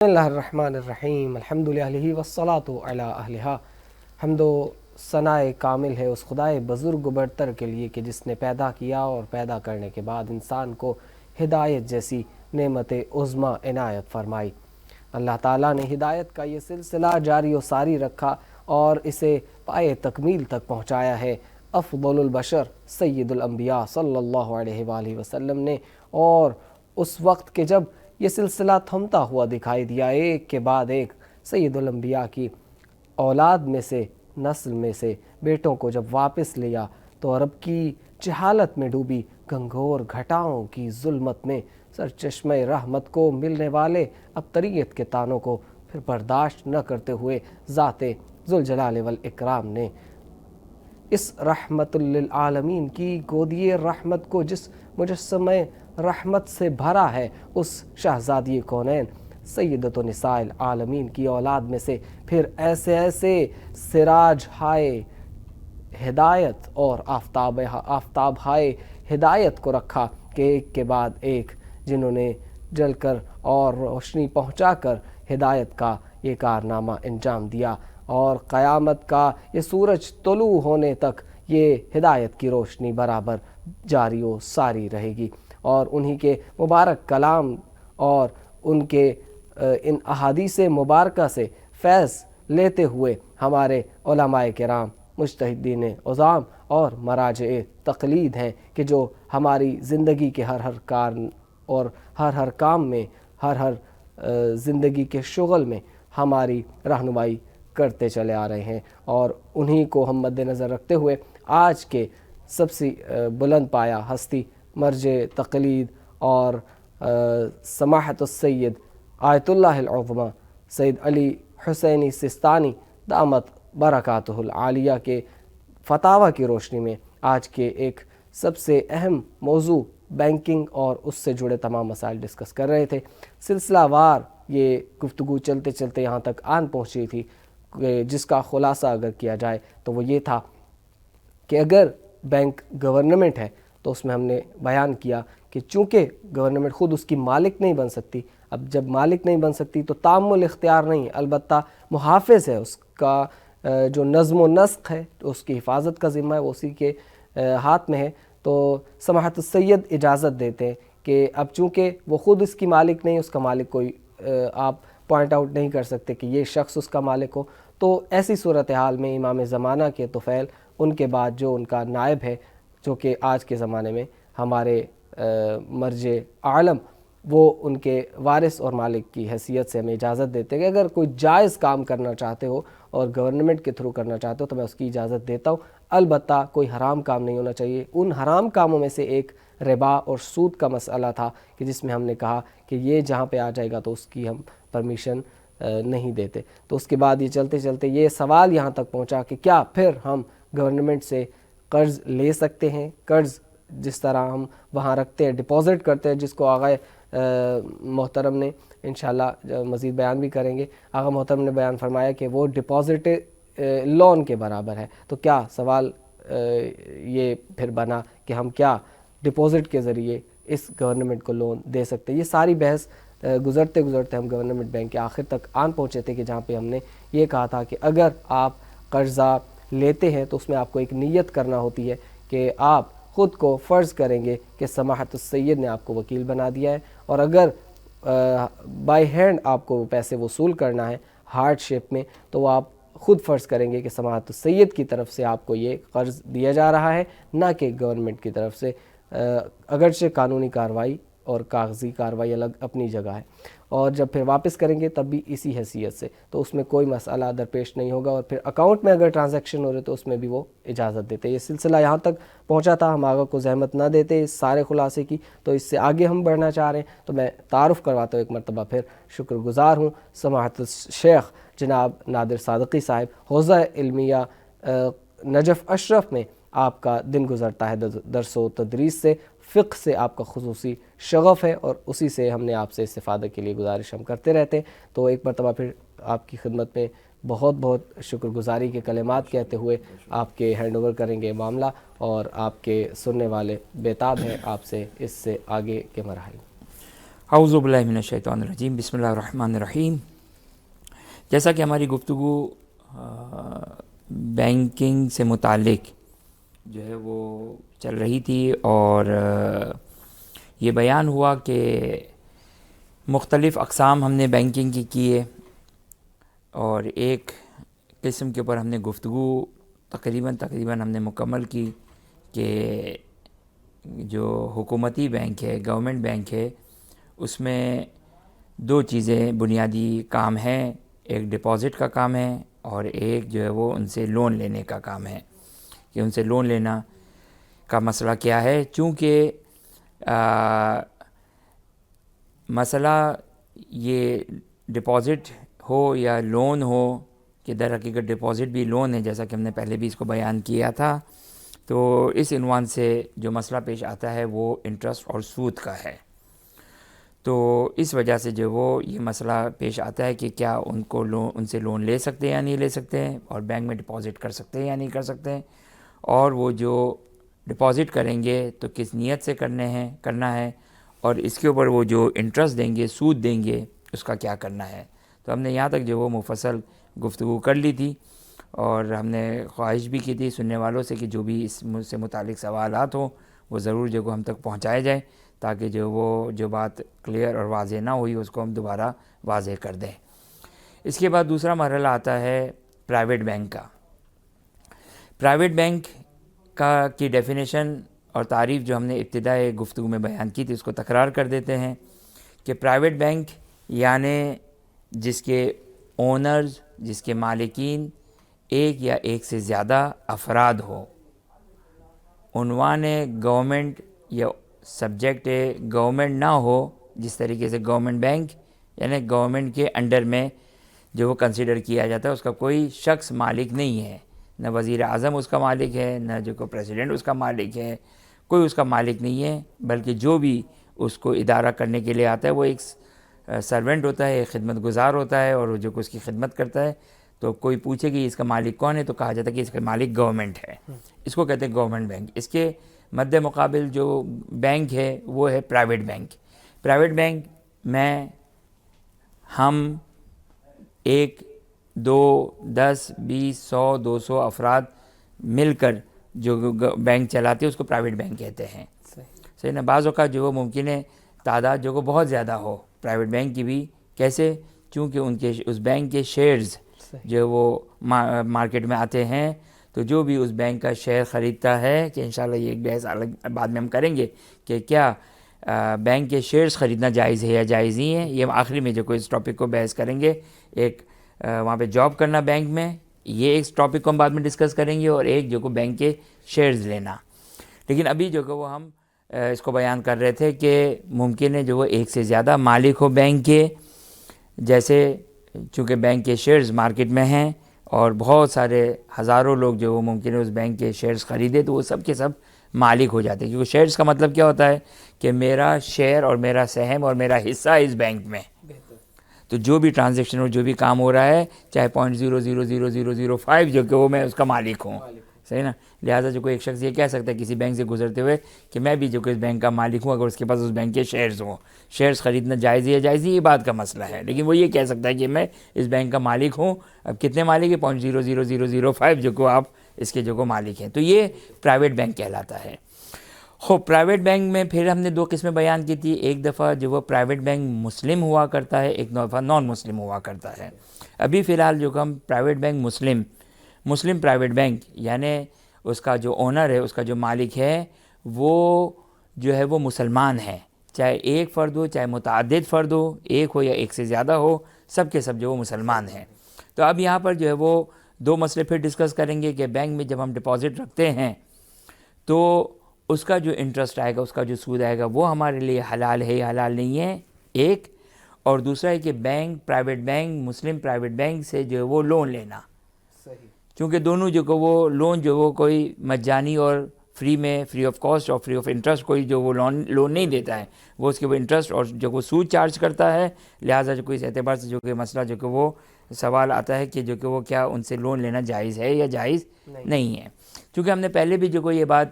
بسم اللہ الرحمن الرحیم الحمد للہ والصلاۃ علی اہلہا۔ حمد و ثناء کامل ہے اس خدائے بزرگ و برتر کے لیے کہ جس نے پیدا کیا اور پیدا کرنے کے بعد انسان کو ہدایت جیسی نعمت عظمیٰ عنایت فرمائی۔ اللہ تعالیٰ نے ہدایت کا یہ سلسلہ جاری و ساری رکھا اور اسے پائے تکمیل تک پہنچایا ہے افضل البشر سید الانبیاء صلی اللہ علیہ وآلہ وسلم نے، اور اس وقت کہ جب یہ سلسلہ تھمتا ہوا دکھائی دیا، ایک کے بعد ایک سید الانبیاء کی اولاد میں سے، نسل میں سے بیٹوں کو جب واپس لیا تو عرب کی جہالت میں ڈوبی گھنگھور گھٹاؤں کی ظلمت میں سرچشمہ رحمت کو ملنے والے ابتریت کے تانوں کو پھر برداشت نہ کرتے ہوئے ذات ذوالجلال والاکرام نے اس رحمت للعالمین کی گودی رحمت کو جس مجسمہ رحمت سے بھرا ہے، اس شہزادی کونین سیدۃ نساء العالمین کی اولاد میں سے پھر ایسے سراج ہائے ہدایت اور آفتاب ہائے ہدایت کو رکھا کہ ایک کے بعد ایک جنہوں نے جل کر اور روشنی پہنچا کر ہدایت کا یہ کارنامہ انجام دیا، اور قیامت کا یہ سورج طلوع ہونے تک یہ ہدایت کی روشنی برابر جاری و ساری رہے گی، اور انہی کے مبارک کلام اور ان کے ان احادیث مبارکہ سے فیض لیتے ہوئے ہمارے علماء کرام مجتہدین عظام اور مراجع تقلید ہیں کہ جو ہماری زندگی کے ہر کار اور ہر کام میں ہر زندگی کے شغل میں ہماری رہنمائی کرتے چلے آ رہے ہیں، اور انہی کو ہم مد نظر رکھتے ہوئے آج کے سب سے بلند پایہ ہستی مرجع تقلید اور سماحت السید آیت اللہ العظمیٰ سید علی حسینی سستانی دامت برکاتہ العالیہ کے فتاوی کی روشنی میں آج کے ایک سب سے اہم موضوع بینکنگ اور اس سے جڑے تمام مسائل ڈسکس کر رہے تھے۔ سلسلہ وار یہ گفتگو چلتے چلتے یہاں تک آن پہنچی تھی، جس کا خلاصہ اگر کیا جائے تو وہ یہ تھا کہ اگر بینک گورنمنٹ ہے تو اس میں ہم نے بیان کیا کہ چونکہ گورنمنٹ خود اس کی مالک نہیں بن سکتی، اب جب مالک نہیں بن سکتی تو تامل اختیار نہیں، البتہ محافظ ہے، اس کا جو نظم و نسق ہے تو اس کی حفاظت کا ذمہ ہے، وہ اسی کے ہاتھ میں ہے۔ تو سماحت السید اجازت دیتے ہیں کہ اب چونکہ وہ خود اس کی مالک نہیں، اس کا مالک کوئی آپ پوائنٹ آؤٹ نہیں کر سکتے کہ یہ شخص اس کا مالک ہو، تو ایسی صورتحال میں امام زمانہ کے طفیل ان کے بعد جو ان کا نائب ہے، جو کہ آج کے زمانے میں ہمارے مرجع عالم، وہ ان کے وارث اور مالک کی حیثیت سے ہمیں اجازت دیتے ہیں کہ اگر کوئی جائز کام کرنا چاہتے ہو اور گورنمنٹ کے تھرو کرنا چاہتے ہو تو میں اس کی اجازت دیتا ہوں، البتہ کوئی حرام کام نہیں ہونا چاہیے۔ ان حرام کاموں میں سے ایک ربا اور سود کا مسئلہ تھا کہ جس میں ہم نے کہا کہ یہ جہاں پہ آ جائے گا تو اس کی ہم پرمیشن نہیں دیتے۔ تو اس کے بعد یہ چلتے چلتے یہ سوال یہاں تک پہنچا کہ کیا پھر ہم گورنمنٹ سے قرض لے سکتے ہیں؟ قرض جس طرح ہم وہاں رکھتے ہیں، ڈپازٹ کرتے ہیں، جس کو آغا محترم نے انشاءاللہ مزید بیان بھی کریں گے، آغا محترم نے بیان فرمایا کہ وہ ڈپازٹ لون کے برابر ہے۔ تو کیا سوال یہ پھر بنا کہ ہم کیا ڈپازٹ کے ذریعے اس گورنمنٹ کو لون دے سکتے ہیں؟ یہ ساری بحث گزرتے گزرتے ہم گورنمنٹ بینک کے آخر تک آن پہنچے تھے کہ جہاں پہ ہم نے یہ کہا تھا کہ اگر آپ قرضہ لیتے ہیں تو اس میں آپ کو ایک نیت کرنا ہوتی ہے کہ آپ خود کو فرض کریں گے کہ سماحت السید نے آپ کو وکیل بنا دیا ہے، اور اگر بائی ہینڈ آپ کو پیسے وصول کرنا ہے ہارڈ شیپ میں تو وہ آپ خود فرض کریں گے کہ سماحت السید کی طرف سے آپ کو یہ قرض دیا جا رہا ہے، نہ کہ گورنمنٹ کی طرف سے، اگرچہ قانونی کارروائی اور کاغذی کارروائی الگ اپنی جگہ ہے، اور جب پھر واپس کریں گے تب بھی اسی حیثیت سے، تو اس میں کوئی مسئلہ درپیش نہیں ہوگا، اور پھر اکاؤنٹ میں اگر ٹرانزیکشن ہو رہے تو اس میں بھی وہ اجازت دیتے۔ یہ سلسلہ یہاں تک پہنچا تھا، ہم آگے کو زحمت نہ دیتے اس سارے خلاصے کی، تو اس سے آگے ہم بڑھنا چاہ رہے ہیں، تو میں تعارف کرواتا ہوں ایک مرتبہ پھر، شکر گزار ہوں سماحت الشیخ جناب نادر صادقی صاحب، حوزہ علمیہ نجف اشرف میں آپ کا دن گزرتا ہے درس و تدریس سے، فقہ سے آپ کا خصوصی شغف ہے، اور اسی سے ہم نے آپ سے استفادہ کے لیے گزارش ہم کرتے رہتے ہیں۔ تو ایک مرتبہ پھر آپ کی خدمت میں بہت بہت شکر گزاری کے کلمات کہتے ہوئے آپ کے ہینڈ اوور کریں گے معاملہ، اور آپ کے سننے والے بے تاب ہیں آپ سے اس سے آگے کے مراحل۔ اعوذ باللہ من الشیطان الرجیم، بسم اللہ الرحمن الرحیم۔ جیسا کہ ہماری گفتگو بینکنگ سے متعلق جو ہے وہ چل رہی تھی، اور یہ بیان ہوا کہ مختلف اقسام ہم نے بینکنگ کی کیے، اور ایک قسم کے اوپر ہم نے گفتگو تقریباً ہم نے مکمل کی کہ جو حکومتی بینک ہے، گورنمنٹ بینک ہے، اس میں دو چیزیں بنیادی کام ہیں، ایک ڈپازٹ کا کام ہے اور ایک جو ہے وہ ان سے لون لینے کا کام ہے، کہ ان سے لون لینا کا مسئلہ کیا ہے۔ چونکہ مسئلہ یہ ڈپازٹ ہو یا لون ہو، کہ در حقیقت ڈپازٹ بھی لون ہے، جیسا کہ ہم نے پہلے بھی اس کو بیان کیا تھا، تو اس عنوان سے جو مسئلہ پیش آتا ہے وہ انٹرسٹ اور سود کا ہے۔ تو اس وجہ سے جو وہ یہ مسئلہ پیش آتا ہے کہ کیا ان سے لون لے سکتے ہیں یا نہیں لے سکتے ہیں، اور بینک میں ڈپازٹ کر سکتے ہیں یا نہیں کر سکتے ہیں، اور وہ جو ڈپازٹ کریں گے تو کس نیت سے کرنا ہے، اور اس کے اوپر وہ جو انٹرسٹ دیں گے، سود دیں گے، اس کا کیا کرنا ہے۔ تو ہم نے یہاں تک جو وہ مفصل گفتگو کر لی تھی، اور ہم نے خواہش بھی کی تھی سننے والوں سے کہ جو بھی اس سے متعلق سوالات ہوں وہ ضرور جو ہم تک پہنچائے جائیں، تاکہ جو بات کلیئر اور واضح نہ ہوئی اس کو ہم دوبارہ واضح کر دیں۔ اس کے بعد دوسرا مرحلہ آتا ہے پرائیویٹ بینک کا۔ پرائیویٹ بینک کی ڈیفینیشن اور تعریف جو ہم نے ابتدائی گفتگو میں بیان کی تھی اس کو تکرار کر دیتے ہیں کہ پرائیویٹ بینک یعنی جس کے اونرز، جس کے مالکین ایک یا ایک سے زیادہ افراد ہو، عنوان گورنمنٹ یا سبجیکٹ گورنمنٹ نہ ہو، جس طریقے سے گورنمنٹ بینک یعنی گورنمنٹ کے انڈر میں جو وہ کنسیڈر کیا جاتا ہے، اس کا کوئی شخص مالک نہیں ہے، نہ وزیر اعظم اس کا مالک ہے، نہ جو کو پریزیڈنٹ اس کا مالک ہے، کوئی اس کا مالک نہیں ہے، بلکہ جو بھی اس کو ادارہ کرنے کے لیے آتا ہے وہ ایک سرونٹ ہوتا ہے، ایک خدمت گزار ہوتا ہے، اور وہ جو اس کی خدمت کرتا ہے۔ تو کوئی پوچھے کہ اس کا مالک کون ہے تو کہا جاتا ہے کہ اس کا مالک گورنمنٹ ہے، اس کو کہتے ہیں گورنمنٹ بینک۔ اس کے مد مقابل جو بینک ہے وہ ہے پرائیویٹ بینک۔ پرائیویٹ بینک میں ہم 1 2 10 20 100 200 افراد مل کر جو بینک چلاتے ہیں اس کو پرائیویٹ بینک کہتے ہیں۔ صحیح نا؟ بعض اوقات جو وہ ممکن ہے تعداد جو کو بہت زیادہ ہو پرائیویٹ بینک کی بھی، کیسے؟ چونکہ ان کے اس بینک کے شیئرز جو وہ مارکیٹ میں آتے ہیں، تو جو بھی اس بینک کا شیئر خریدتا ہے، کہ انشاءاللہ یہ ایک بحث الگ بعد میں ہم کریں گے کہ کیا بینک کے شیئرز خریدنا جائز ہے یا جائز نہیں ہے، یہ آخری میں جو کوئی اس ٹاپک کو بحث کریں گے۔ ایک وہاں پہ جاب کرنا بینک میں، یہ ایک ٹاپک کو ہم بعد میں ڈسکس کریں گے، اور ایک جو کو بینک کے شیئرز لینا۔ لیکن ابھی جو کہ وہ ہم اس کو بیان کر رہے تھے کہ ممکن ہے جو وہ ایک سے زیادہ مالک ہو بینک کے، جیسے چونکہ بینک کے شیئرز مارکیٹ میں ہیں اور بہت سارے ہزاروں لوگ جو وہ ممکن ہے اس بینک کے شیئرز خریدے، تو وہ سب کے سب مالک ہو جاتے ہیں، کیونکہ شیئرز کا مطلب کیا ہوتا ہے کہ میرا شیئر اور میرا سہم اور میرا حصہ اس بینک میں، تو جو بھی ٹرانزیکشن اور جو بھی کام ہو رہا ہے، چاہے 0.00005 جو کہ وہ میں اس کا مالک ہوں، صحیح نا؟ لہٰذا جو کوئی ایک شخص یہ کہہ سکتا ہے کسی بینک سے گزرتے ہوئے کہ میں بھی جو کہ اس بینک کا مالک ہوں، اگر اس کے پاس اس بینک کے شیئرز ہوں، شیئرز خریدنا جائز ہے یا جائز نہیں، یہ بات کا مسئلہ ہے، لیکن وہ یہ کہہ سکتا ہے کہ میں اس بینک کا مالک ہوں۔ اب کتنے مالک ہے؟ 0.00005 جو کہ آپ اس کے جو کو مالک ہیں، تو یہ پرائیویٹ بینک کہلاتا ہے۔ پرائیویٹ بینک میں پھر ہم نے 2 قسمیں بیان کی تھی، ایک دفعہ جو وہ پرائیویٹ بینک مسلم ہوا کرتا ہے، ایک دفعہ نان مسلم ہوا کرتا ہے۔ ابھی فی الحال جو کہ ہم پرائیویٹ بینک مسلم پرائیویٹ بینک یعنی اس کا جو اونر ہے، اس کا جو مالک ہے، وہ جو ہے وہ مسلمان ہے، چاہے ایک فرد ہو چاہے متعدد فرد ہو، ایک ہو یا ایک سے زیادہ ہو، سب کے سب جو وہ مسلمان ہیں۔ تو اب یہاں پر جو ہے وہ 2 مسئلے پھر ڈسکس کریں گے کہ بینک میں جب ہم ڈپازٹ رکھتے ہیں تو اس کا جو انٹرسٹ آئے گا، اس کا جو سود آئے گا، وہ ہمارے لیے حلال ہے یا حلال نہیں ہے، ایک، اور دوسرا ہے کہ پرائیویٹ بینک مسلم پرائیویٹ بینک سے جو ہے وہ لون لینا، چونکہ دونوں جو کہ وہ لون جو وہ کوئی مجانی اور فری آف کاسٹ اور فری آف انٹرسٹ کوئی جو وہ لون نہیں دیتا ہے، وہ اس کے وہ انٹرسٹ اور جو وہ سود چارج کرتا ہے۔ لہٰذا جو کوئی اس اعتبار سے جو کہ مسئلہ جو کہ وہ سوال آتا ہے کہ جو کہ وہ کیا ان سے لون لینا جائز ہے یا جائز نہیں ہے۔ چونکہ ہم نے پہلے بھی جو کوئی یہ بات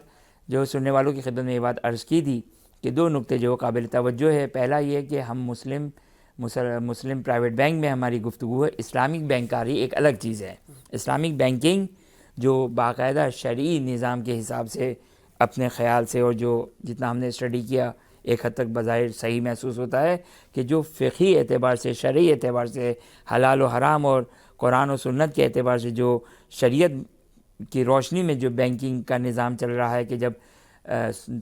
جو سننے والوں کی خدمت میں یہ بات عرض کی تھی کہ دو نقطے جو قابل توجہ ہے. پہلا یہ کہ ہم مسلم پرائیویٹ بینک میں ہماری گفتگو ہے. اسلامک بینکاری ایک الگ چیز ہے. اسلامک بینکنگ جو باقاعدہ شرعی نظام کے حساب سے اپنے خیال سے، اور جو جتنا ہم نے اسٹڈی کیا ایک حد تک بظاہر صحیح محسوس ہوتا ہے کہ جو فقہی اعتبار سے، شرعی اعتبار سے، حلال و حرام اور قرآن و سنت کے اعتبار سے جو شریعت کی روشنی میں جو بینکنگ کا نظام چل رہا ہے، کہ جب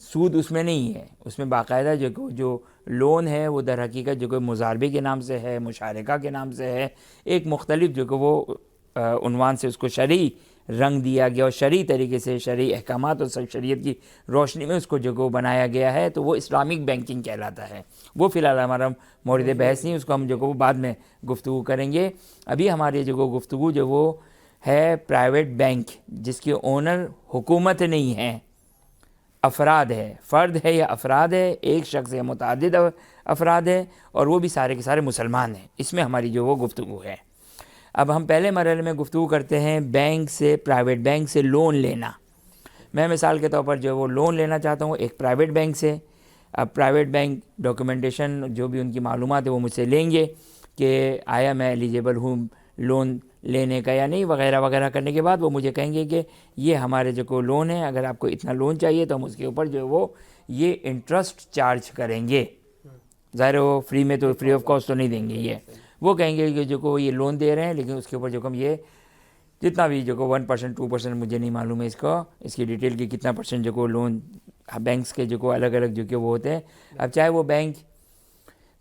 سود اس میں نہیں ہے، اس میں باقاعدہ جو لون ہے وہ در حقیقت جو کہ مضاربے کے نام سے ہے، مشارکہ کے نام سے ہے، ایک مختلف جو کہ وہ عنوان سے اس کو شرعی رنگ دیا گیا اور شرعی طریقے سے شرعی احکامات اور شریعت کی روشنی میں اس کو جو کہ بنایا گیا ہے، تو وہ اسلامک بینکنگ کہلاتا ہے. وہ فی الحال ہمارا مورد بحث نہیں، اس کو ہم جو کہ وہ بعد میں گفتگو کریں گے. ابھی ہماری جو گفتگو جو وہ ہے پرائیویٹ بینک جس کے اونر حکومت نہیں ہے، افراد ہے، فرد ہے یا افراد ہے، ایک شخص ہے، متعدد افراد ہے، اور وہ بھی سارے کے سارے مسلمان ہیں. اس میں ہماری جو وہ گفتگو ہے. اب ہم پہلے مرحلے میں گفتگو کرتے ہیں بینک سے، پرائیویٹ بینک سے لون لینا. میں مثال کے طور پر جو وہ لون لینا چاہتا ہوں ایک پرائیویٹ بینک سے. اب پرائیویٹ بینک ڈاکیومنٹیشن جو بھی ان کی معلومات ہے وہ مجھ سے لیں گے کہ آیا میں ایلیجیبل ہوں لون لینے کا یا نہیں، وغیرہ وغیرہ. کرنے کے بعد وہ مجھے کہیں گے کہ یہ ہمارے جو کو لون ہے، اگر آپ کو اتنا لون چاہیے تو ہم اس کے اوپر جو وہ یہ انٹرسٹ چارج کریں گے. ظاہر وہ فری میں تو فری آف کاسٹ تو نہیں دیں گے. یہ وہ کہیں گے کہ جو کو یہ لون دے رہے ہیں، لیکن اس کے اوپر جو ہم یہ جتنا بھی جو کو 1% 2% مجھے نہیں معلوم ہے اس کی ڈیٹیل کی کتنا پرسنٹ جو کو لون بینکس کے جو کو الگ الگ جو کہ وہ ہوتے ہیں. اب چاہے وہ بینک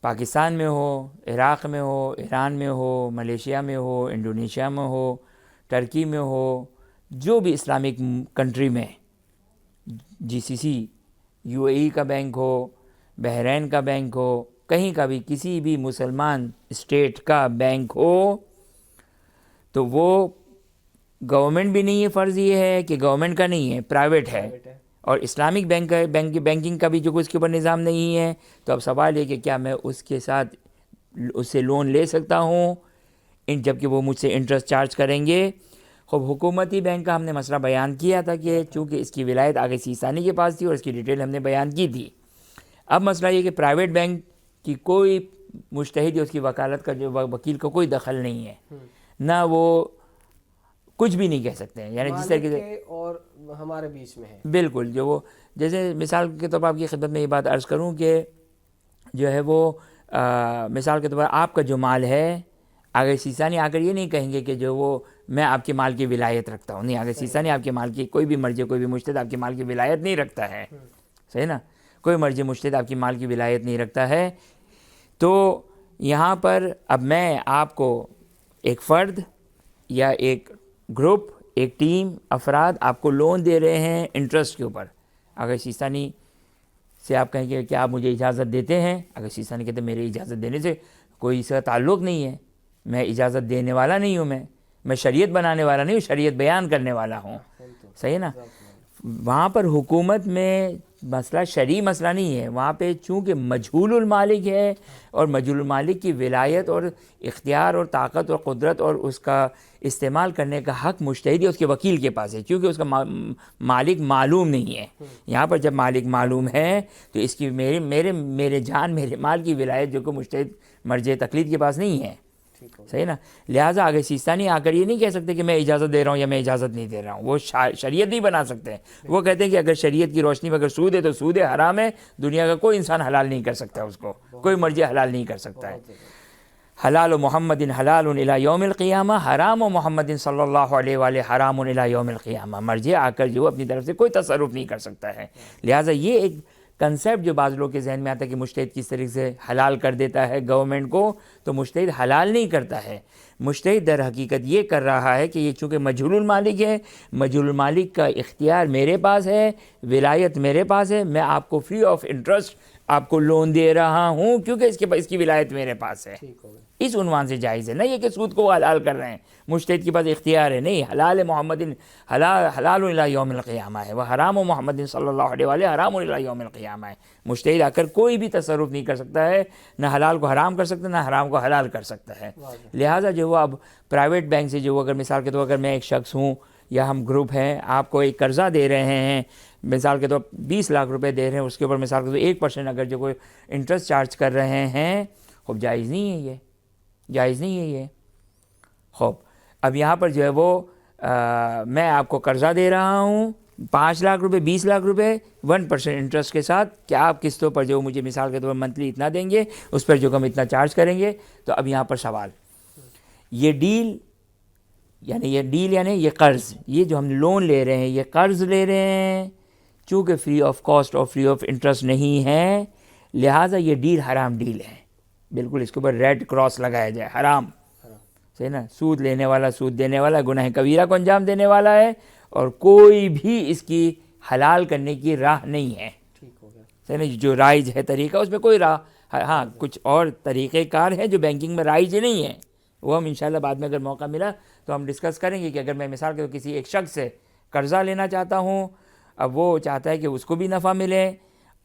پاکستان میں ہو، عراق میں ہو، ایران میں ہو، ملیشیا میں ہو، انڈونیشیا میں ہو، ٹرکی میں ہو، جو بھی اسلامک کنٹری میں، GCC UAE کا بینک ہو، بحرین کا بینک ہو، کہیں کا بھی کسی بھی مسلمان اسٹیٹ کا بینک ہو، تو وہ گورنمنٹ بھی نہیں ہے. فرض یہ ہے کہ گورنمنٹ کا نہیں ہے، پرائیویٹ ہے. اور اسلامک بینکنگ کا بھی جو اس کے اوپر نظام نہیں ہے. تو اب سوال یہ کہ کیا میں اس کے ساتھ اس سے لون لے سکتا ہوں جبکہ وہ مجھ سے انٹرسٹ چارج کریں گے. خوب حکومتی بینک کا ہم نے مسئلہ بیان کیا تھا کہ چونکہ اس کی ولایت آغا سیستانی کے پاس تھی اور اس کی ڈیٹیل ہم نے بیان کی تھی. اب مسئلہ یہ کہ پرائیویٹ بینک کی کوئی مجتہد یا اس کی وکالت کا جو وکیل کا کوئی دخل نہیں ہے، نہ وہ کچھ بھی نہیں کہہ سکتے ہیں. یعنی جس طریقے سے اور ہمارے بیچ میں ہے بالکل جو وہ جیسے مثال کے طور پر آپ کی خدمت میں یہ بات عرض کروں کہ جو ہے وہ مثال کے طور پر آپ کا جو مال ہے، آغا سیستانی آ کر یہ نہیں کہیں گے کہ جو وہ میں آپ کے مال کی ولایت رکھتا ہوں. نہیں، آغا سیستانی آپ کے مال کی کوئی بھی مرجع، کوئی بھی مجتہد آپ کے مال کی ولایت نہیں رکھتا ہے. صحیح نا؟ کوئی مرجع مجتہد آپ کی مال کی ولایت نہیں رکھتا ہے. تو یہاں پر اب میں آپ کو ایک فرد یا ایک گروپ، ایک ٹیم، افراد آپ کو لون دے رہے ہیں انٹرسٹ کے اوپر. اگر سیستانی سے آپ کہیں گے کہ آپ مجھے اجازت دیتے ہیں، اگر سیستانی کہتے ہیں میرے اجازت دینے سے کوئی اس کا تعلق نہیں ہے، میں اجازت دینے والا نہیں ہوں، میں شریعت بنانے والا نہیں ہوں، شریعت بیان کرنے والا ہوں. صحیح نا؟ وہاں پر حکومت میں مسئلہ شرعی مسئلہ نہیں ہے. وہاں پہ چونکہ مجہول المالک ہے اور مجہول المالک کی ولایت اور اختیار اور طاقت اور قدرت اور اس کا استعمال کرنے کا حق مجتہد یا اس کے وکیل کے پاس ہے، کیونکہ اس کا مالک معلوم نہیں ہے. یہاں پر جب مالک معلوم ہے تو اس کی میرے جان میرے مال کی ولایت جو کہ مجتہد مرجع تقلید کے پاس نہیں ہے. صحیح نا؟ لہٰذا آگے سیستانی آ کر یہ نہیں کہہ سکتے کہ میں اجازت دے رہا ہوں یا میں اجازت نہیں دے رہا ہوں. وہ شریعت نہیں بنا سکتے. وہ کہتے ہیں کہ اگر شریعت کی روشنی میں اگر سود ہے تو سود حرام ہے، دنیا کا کوئی انسان حلال نہیں کر سکتا، اس کو کوئی مرجع حلال نہیں کر سکتا ہے. حلال و محمد حلال الی یوم القیامہ، حرام و محمد صلی اللہ علیہ وآلہ حرام الی یوم القیامہ. مرجع آ کر جو اپنی طرف سے کوئی تصرف نہیں کر سکتا ہے. لہٰذا یہ ایک کنسیپٹ جو بعض لوگوں کے ذہن میں آتا ہے کہ مجتہد کس طریقے سے حلال کر دیتا ہے گورنمنٹ کو، تو مجتہد حلال نہیں کرتا ہے. مجتہد در حقیقت یہ کر رہا ہے کہ یہ چونکہ مجہول المالک ہے، مجہول المالک کا اختیار میرے پاس ہے، ولایت میرے پاس ہے، میں آپ کو فری آف انٹرسٹ آپ کو لون دے رہا ہوں کیونکہ اس کی ولایت میرے پاس ہے. اس عنوان سے جائز ہے. نہ یہ کہ سود کو حلال کر رہے ہیں، مجتہد کے پاس اختیار ہے. نہیں، حلال محمد حلال الی یوم القیامہ ہے، وہ حرام محمد صلی اللہ علیہ وآلہ حرام الی یوم القیامہ ہے. مجتہد آ کر کوئی بھی تصرف نہیں کر سکتا ہے، نہ حلال کو حرام کر سکتا ہے، نہ حرام کو حلال کر سکتا ہے. لہٰذا جو وہ اب پرائیویٹ بینک سے جو اگر مثال کے طور پر اگر میں ایک شخص ہوں یا ہم گروپ ہیں آپ کو ایک قرضہ دے رہے ہیں, مثال کے طور 20 لاکھ روپے دے رہے ہیں, اس کے اوپر مثال کے طور 1% اگر جو کوئی انٹرسٹ چارج کر رہے ہیں, خوب جائز نہیں ہے, یہ جائز نہیں ہے یہ. خوب اب یہاں پر جو ہے وہ میں آپ کو قرضہ دے رہا ہوں 5 لاکھ روپے, 20 لاکھ روپے 1% انٹرسٹ کے ساتھ, کہ آپ قسطوں پر جو مجھے مثال کے طور پر منتھلی اتنا دیں گے, اس پر جو ہم اتنا چارج کریں گے. تو اب یہاں پر سوال, یہ ڈیل یعنی یہ قرض, یہ جو ہم لون لے رہے ہیں, یہ قرض لے رہے ہیں, چونکہ فری آف کاسٹ اور فری آف انٹرسٹ نہیں ہے, لہٰذا یہ ڈیل حرام ڈیل ہے. بالکل اس کے اوپر ریڈ کراس لگایا جائے, حرام. صحیح نا, سود لینے والا سود دینے والا گناہ کبیرہ کو انجام دینے والا ہے, اور کوئی بھی اس کی حلال کرنے کی راہ نہیں ہے. صحیح نا, جو رائج ہے طریقہ, اس میں کوئی راہ, ہاں کچھ اور طریقہ کار ہیں جو بینکنگ میں رائج نہیں ہے, وہ ہم انشاءاللہ بعد میں اگر موقع ملا تو ہم ڈسکس کریں گے. کہ اگر میں مثال کے کسی ایک شخص سے قرضہ لینا چاہتا ہوں, اب وہ چاہتا ہے کہ اس کو بھی نفع ملے,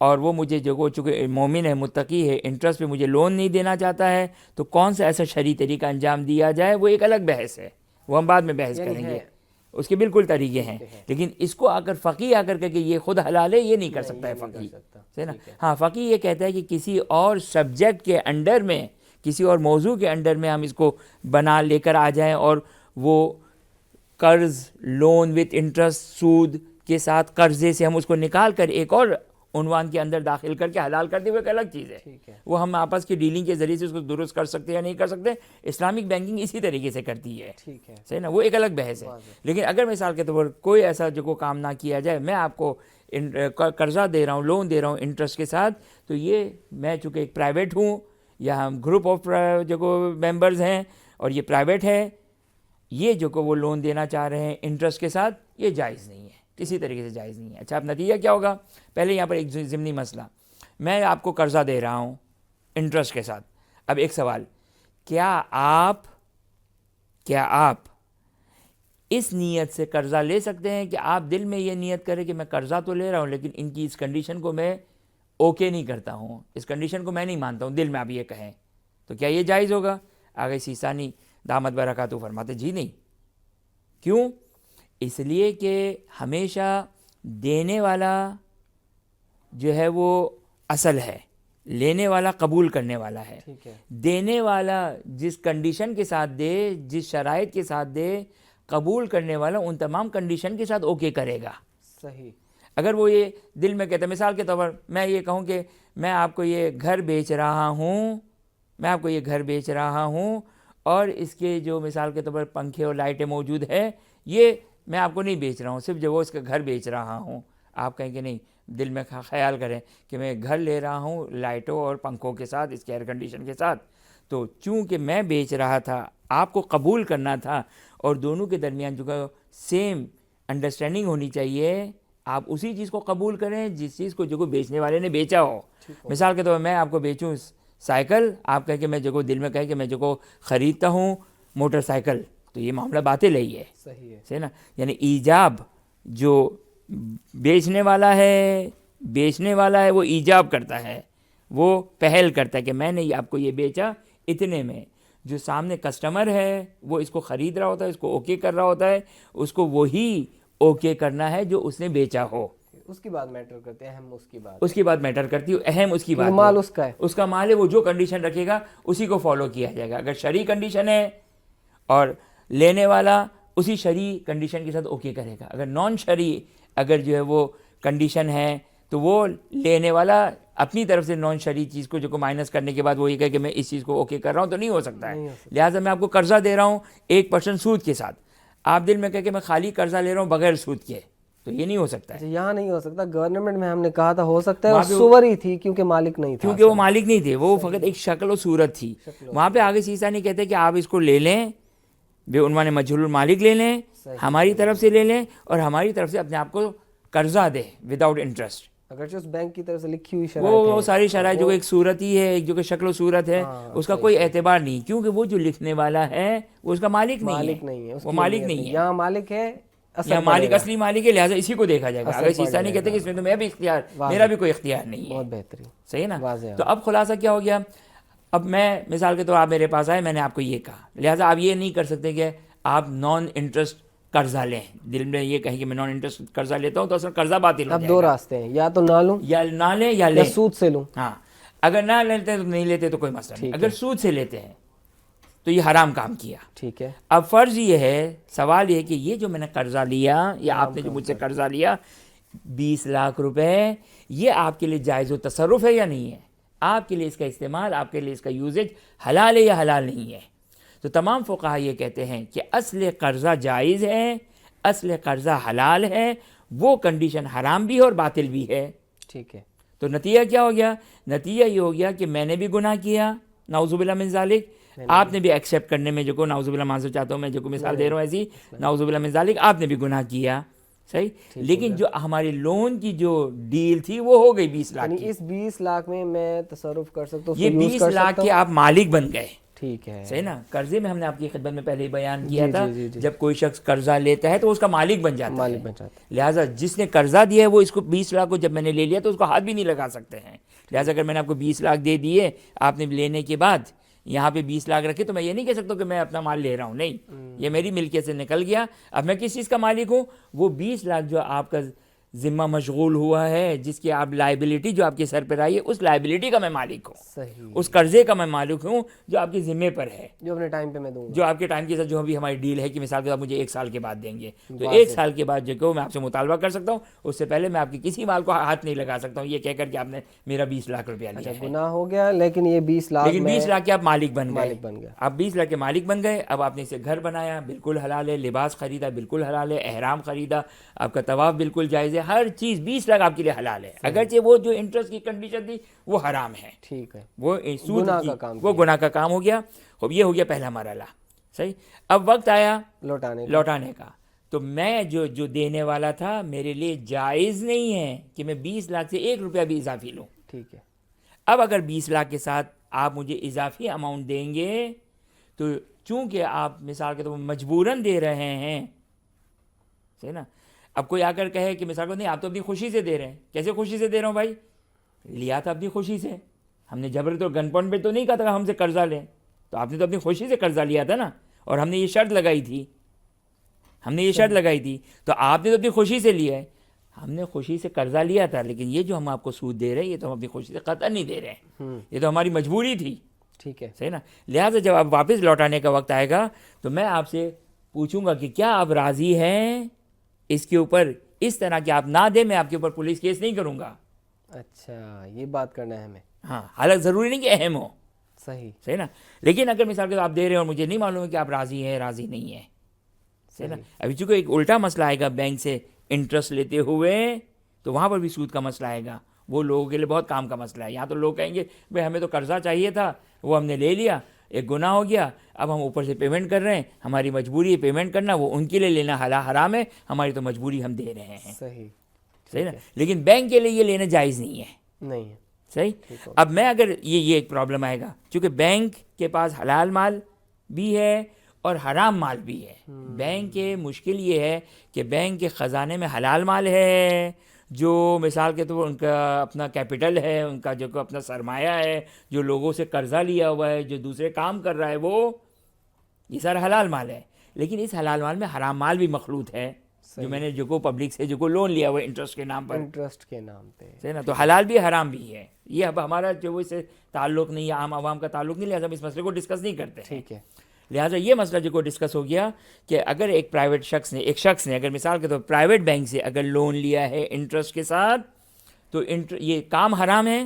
اور وہ مجھے جو چونکہ مومن ہے, متقی ہے, انٹرسٹ پہ مجھے لون نہیں دینا چاہتا ہے, تو کون سا ایسا شرعی طریقہ انجام دیا جائے, وہ ایک الگ بحث ہے, وہ ہم بعد میں بحث کریں گے. اس کے بالکل طریقے ہیں, لیکن اس کو اگر فقیہ آ کر کے کہ یہ خود حلال ہے, یہ نہیں کر سکتا ہے فقیہ. ہے نا, ہاں فقیہ یہ کہتا ہے کہ کسی اور سبجیکٹ کے انڈر میں, کسی اور موضوع کے انڈر میں ہم اس کو بنا لے کر آ جائیں, اور وہ قرض لون وتھ انٹرسٹ سود کے ساتھ قرضے سے ہم اس کو نکال کر ایک اور عنوان کے اندر داخل کر کے حلال کر دے, وہ ایک الگ چیز ہے. وہ ہم آپس کی ڈیلنگ کے ذریعے سے اس کو درست کر سکتے ہیں یا نہیں کر سکتے, اسلامک بینکنگ اسی طریقے سے کرتی ہے. صحیح نا, وہ ایک الگ بحث ہے. لیکن اگر مثال کے طور پر کوئی ایسا جو کام نہ کیا جائے, میں آپ کو قرضہ دے رہا ہوں, لون دے رہا ہوں انٹرسٹ کے ساتھ, تو یہ میں چونکہ ایک پرائیویٹ ہوں, یا ہم گروپ آف جو ممبرز ہیں اور یہ پرائیویٹ ہے, یہ جو کہ وہ لون دینا چاہ رہے ہیں انٹرسٹ کے ساتھ, یہ جائز نہیں ہے, کسی طریقے سے جائز نہیں ہے. اچھا, اب نتیجہ کیا ہوگا؟ پہلے یہاں پر ایک ضمنی مسئلہ, میں آپ کو قرضہ دے رہا ہوں انٹرسٹ کے ساتھ. اب ایک سوال, کیا آپ اس نیت سے قرضہ لے سکتے ہیں کہ آپ دل میں یہ نیت کریں کہ میں قرضہ تو لے رہا ہوں, لیکن ان کی اس کنڈیشن کو میں اوکے نہیں کرتا ہوں, اس کنڈیشن کو میں نہیں مانتا ہوں, دل میں آپ یہ کہیں, تو کیا یہ جائز ہوگا؟ آگے سیسانی دامت برکاتہ فرماتے جی نہیں. کیوں؟ اس لیے کہ ہمیشہ دینے والا جو ہے وہ اصل ہے, لینے والا قبول کرنے والا ہے. دینے والا جس کنڈیشن کے ساتھ دے, جس شرائط کے ساتھ دے, قبول کرنے والا ان تمام کنڈیشن کے ساتھ اوکے کرے گا. صحیح. اگر وہ یہ دل میں کہتا ہے, مثال کے طور پر میں یہ کہوں کہ میں آپ کو یہ گھر بیچ رہا ہوں, اور اس کے جو مثال کے طور پر پنکھے اور لائٹیں موجود ہے, یہ میں آپ کو نہیں بیچ رہا ہوں, صرف جو وہ اس کا گھر بیچ رہا ہوں. آپ کہیں کہ نہیں, دل میں خیال کریں کہ میں گھر لے رہا ہوں لائٹوں اور پنکھوں کے ساتھ, اس کے ایئر کنڈیشن کے ساتھ, تو چونکہ میں بیچ رہا تھا, آپ کو قبول کرنا تھا, اور دونوں کے درمیان جو کہ سیم انڈرسٹینڈنگ ہونی چاہیے, آپ اسی چیز کو قبول کریں جس چیز کو جو بیچنے والے نے بیچا ہو. مثال کے طور پر میں آپ کو بیچوں سائیکل, آپ کہیں کہ میں جو دل میں کہیں کہ میں جو خریدتا ہوں موٹر سائیکل, تو یہ معاملہ باطل ہی ہے. صحیح نا, یعنی ایجاب جو بیچنے والا ہے وہ ایجاب کرتا ہے, وہ پہل کرتا ہے کہ میں نے آپ کو یہ بیچا اتنے میں. جو سامنے کسٹمر ہے وہ اس کو خرید رہا ہوتا ہے, اس کو اوکے کر رہا ہوتا ہے, اس کو وہی اوکے کرنا ہے جو اس نے بیچا ہو. اس کی بات میٹر کرتی ہے, اہم اس کی بات میٹر کرتی ہے, اہم اس کی بات, مال اس کا ہے, اس کا مال ہے, وہ جو کنڈیشن رکھے گا اسی کو فالو کیا جائے گا. اگر شرعی کنڈیشن ہے اور لینے والا اسی شرعی کنڈیشن کے ساتھ اوکے کرے گا. اگر نان شرعی اگر جو ہے وہ کنڈیشن ہے, تو وہ لینے والا اپنی طرف سے نان شرعی چیز کو جو کو مائنس کرنے کے بعد وہ یہ کہے کہ میں اس چیز کو اوکے کر رہا ہوں, تو نہیں ہو سکتا ہے. لہٰذا میں آپ کو قرضہ دے رہا ہوں 1% سود کے ساتھ, آپ دل میں کہے کہ میں خالی قرضہ لے رہا ہوں بغیر سود کے, تو یہ نہیں ہو سکتا ہے. یہاں نہیں ہو سکتا. گورنمنٹ میں ہم نے کہا تھا ہو سکتا ہے, اور صور ہی تھی کیونکہ مالک نہیں تھا, کیونکہ وہ مالک نہیں تھے, وہ فقط ایک شکل و صورت تھی. وہاں پہ آگے سیسا نہیں کہتے کہ آپ اس کو لے لیں, بے عنوان مجہول المالک لے لیں, ہماری طرف سے لے لیں, اور ہماری طرف سے اپنے آپ کو قرضہ دیں وداؤٹ انٹرسٹ. اگرچہ اس بینک کی طرف سے لکھی ہوئی شرائط وہ ساری شرائط جو ایک صورت ہی ہے, ایک جو کہ شکل و صورت ہے, اس کا کوئی اعتبار نہیں, کیونکہ وہ جو لکھنے والا ہے وہ اس کا مالک نہیں ہے, وہ مالک نہیں ہے. یہاں مالک ہے, یا مالک اصلی مالک ہے, لہٰذا اسی کو دیکھا جائے گا. اگر سیسا نہیں کہتے کہ اس میں تو میرا بھی کوئی اختیار نہیں ہے. بہت بہترین, صحیح نا. تو اب خلاصہ کیا ہو گیا, اب میں مثال کے طور آپ میرے پاس آئے, میں نے آپ کو یہ کہا, لہٰذا آپ یہ نہیں کر سکتے کہ آپ نان انٹرسٹ قرضہ لیں, دل میں یہ کہیں کہ میں نان انٹرسٹ قرضہ لیتا ہوں تو اصل قرضہ باطل ہو اب جائے دو گا. راستے ہیں, یا تو نہ لوں یا نہ لیں یا یا لیں. سود سے لوں. ہاں, اگر نہ لیتے تو نہیں لیتے تو کوئی مسئلہ نہیں. ٹھیک اگر سود سے لیتے ہیں تو یہ حرام کام کیا. ٹھیک ہے. اب فرض یہ ہے, سوال یہ ہے کہ یہ جو میں نے قرضہ لیا یا آپ نے جو مجھ سے قرضہ لیا 20 لاکھ روپے, یہ آپ کے لیے جائز و تصرف ہے یا نہیں ہے؟ آپ کے لیے اس کا استعمال, آپ کے لیے اس کا یوزج حلال ہے یا حلال نہیں ہے؟ تو تمام فقہا یہ کہتے ہیں کہ اصل قرضہ جائز ہے, اصل قرضہ حلال ہے, وہ کنڈیشن حرام بھی ہے اور باطل بھی ہے. ٹھیک ہے. تو نتیجہ کیا ہو گیا؟ نتیجہ یہ ہو گیا کہ میں نے بھی گناہ کیا, نعوذ باللہ من ذالک, آپ نے بھی ایکسیپٹ کرنے میں جو کو نعوذ باللہ معذرت چاہتا ہوں میں, جو کو مثال دے رہا ہوں ایسی, نعوذ باللہ من ذالک آپ نے بھی گناہ کیا. صحیح, لیکن جو ہماری لون کی جو ڈیل تھی وہ ہو گئی 20 لاکھ یعنی کی. اس 20 لاکھ میں میں تصرف کر سکتا ہوں, یہ 20 لاکھ کے آپ مالک بن گئے. ٹھیک ہے. صحیح نا, قرضے میں ہم نے آپ کی خدمت میں پہلے ہی بیان کیا تھا, جی. جب کوئی شخص قرضہ لیتا ہے تو اس کا مالک بن جاتا ہے. مالک بن جاتا ہے. لہٰذا جس نے قرضہ دیا ہے وہ اس کو 20 لاکھ کو جب میں نے لے لیا تو اس کو ہاتھ بھی نہیں لگا سکتے ہیں. لہٰذا اگر میں نے آپ کو 20 لاکھ دے دیے, آپ نے لینے کے بعد یہاں پہ 20 لاکھ رکھے, تو میں یہ نہیں کہہ سکتا کہ میں اپنا مال لے رہا ہوں, نہیں, یہ میری ملکیت سے نکل گیا. اب میں کس چیز کا مالک ہوں؟ وہ 20 لاکھ جو آپ کا ذمہ مشغول ہوا ہے, جس کی آپ لائبلٹی جو آپ کے سر پر آئی ہے, اس لائبلٹی کا میں مالک ہوں. صحیح. اس قرضے کا میں مالک ہوں جو آپ کے ذمے پر ہے, جو اپنے ٹائم پہ میں دوں گا, جو آپ کے ٹائم کے ساتھ جو ابھی ہماری ڈیل ہے کہ مثال کے ساتھ مجھے 1 سال کے بعد دیں گے, تو 1 سال کے بعد جو کہ میں آپ سے مطالبہ کر سکتا ہوں, اس سے پہلے میں آپ کے کسی مال کو ہاتھ نہیں لگا سکتا ہوں یہ کہہ کر کہ آپ نے میرا 20 لاکھ روپیہ لیا ہے. گناہ ہو گیا, لیکن یہ 20 لاکھ لیکن 20 لاکھ کے آپ مالک بن گئے. بن گیا. آپ 20 لاکھ کے مالک بن گئے. اب آپ نے اسے گھر بنایا, بالکل حلال ہے, لباس خریدا, بالکل حلال ہے, احرام خریدا, آپ کا طواف بالکل جائز ہے, ہر چیز 20 لاکھ آپ کے لیے حلال ہے, اگرچہ وہ جو انٹرسٹ کی کنڈیشن تھی وہ حرام ہے. ٹھیک ہے. وہ سود گناہ کی, کا کام وہ گناہ کا کام ہو گیا. اب یہ ہو گیا پہلا مرحلہ. صحیح. اب وقت آیا لوٹانے کا, تو میں جو دینے والا تھا میرے لیے جائز نہیں ہے کہ میں 20 لاکھ سے 1 روپیہ بھی اضافی لوں. ٹھیک ہے. اب اگر 20 لاکھ کے ساتھ آپ مجھے اضافی اماؤنٹ دیں گے تو چونکہ آپ مثال کے طور پر مجبوراً دے رہے ہیں, صحیح نا, اب کوئی آ کر کہے کہ مثال کو نہیں آپ تو اپنی خوشی سے دے رہے ہیں. کیسے خوشی سے دے رہا ہوں بھائی؟ لیا تھا اپنی خوشی سے, ہم نے جبر تو گن پوائنٹ پہ تو نہیں کہا تھا کہ ہم سے قرضہ لیں, تو آپ نے تو اپنی خوشی سے قرضہ لیا تھا نا, اور ہم نے یہ شرط لگائی تھی, تو آپ نے تو اپنی خوشی سے لیا ہے. ہم نے خوشی سے قرضہ لیا تھا, لیکن یہ جو ہم آپ کو سود دے رہے ہیں یہ تو ہم اپنی خوشی سے قطعاً نہیں دے رہے ہیں, یہ تو ہماری مجبوری تھی. ٹھیک ہے. صحیح نا. لہٰذا جب آپ واپس لوٹانے کا وقت آئے گا تو میں آپ سے پوچھوں گا کہ کیا آپ راضی ہیں اس کے اوپر, اس طرح کہ آپ نہ دیں, میں آپ کے اوپر پولیس کیس نہیں کروں گا. اچھا, یہ بات کرنا ہے ہمیں. ہاں, حالت ضروری نہیں کہ اہم ہو. صحیح نا. لیکن اگر مثال کے آپ دے رہے ہیں اور مجھے نہیں معلوم ہے کہ آپ راضی ہیں راضی نہیں ہیں, صحیح نا. ابھی چونکہ ایک الٹا مسئلہ آئے گا بینک سے انٹرسٹ لیتے ہوئے, تو وہاں پر بھی سود کا مسئلہ آئے گا. وہ لوگوں کے لیے بہت کام کا مسئلہ ہے. یہاں تو لوگ کہیں گے بھائی ہمیں تو قرضہ چاہیے تھا, وہ ہم نے لے لیا, ایک گناہ ہو گیا, اب ہم اوپر سے پیمنٹ کر رہے ہیں, ہماری مجبوری ہے پیمنٹ کرنا, وہ ان کے لیے لینا حرام ہے, ہماری تو مجبوری ہم دے رہے ہیں. صحیح نا. لیکن بینک کے لیے یہ لینا جائز نہیں ہے. صحیح. اب میں اگر یہ ایک پرابلم آئے گا, چونکہ بینک کے پاس حلال مال بھی ہے اور حرام مال بھی ہے. بینک کے مشکل یہ ہے کہ بینک کے خزانے میں حلال مال ہے, جو مثال کے طور پر ان کا اپنا کیپٹل ہے, ان کا جو اپنا سرمایہ ہے, جو لوگوں سے قرضہ لیا ہوا ہے, جو دوسرے کام کر رہا ہے, وہ یہ سارا حلال مال ہے. لیکن اس حلال مال میں حرام مال بھی مخلوط ہے, جو میں نے جو کو پبلک سے جو کو لون لیا ہوا ہے انٹرسٹ کے نام پر, صحیح نا. تو حلال بھی حرام بھی ہے. یہ اب ہمارا جو اس سے تعلق نہیں ہے, عام عوام کا تعلق نہیں, لہٰذا ہم اس مسئلے کو ڈسکس نہیں کرتے. ٹھیک ہے. لہٰذا یہ مسئلہ جو کو ڈسکس ہو گیا کہ اگر ایک پرائیویٹ شخص نے, ایک شخص نے اگر مثال کے طور پر پرائیویٹ بینک سے اگر لون لیا ہے انٹرسٹ کے ساتھ, تو یہ کام حرام ہے,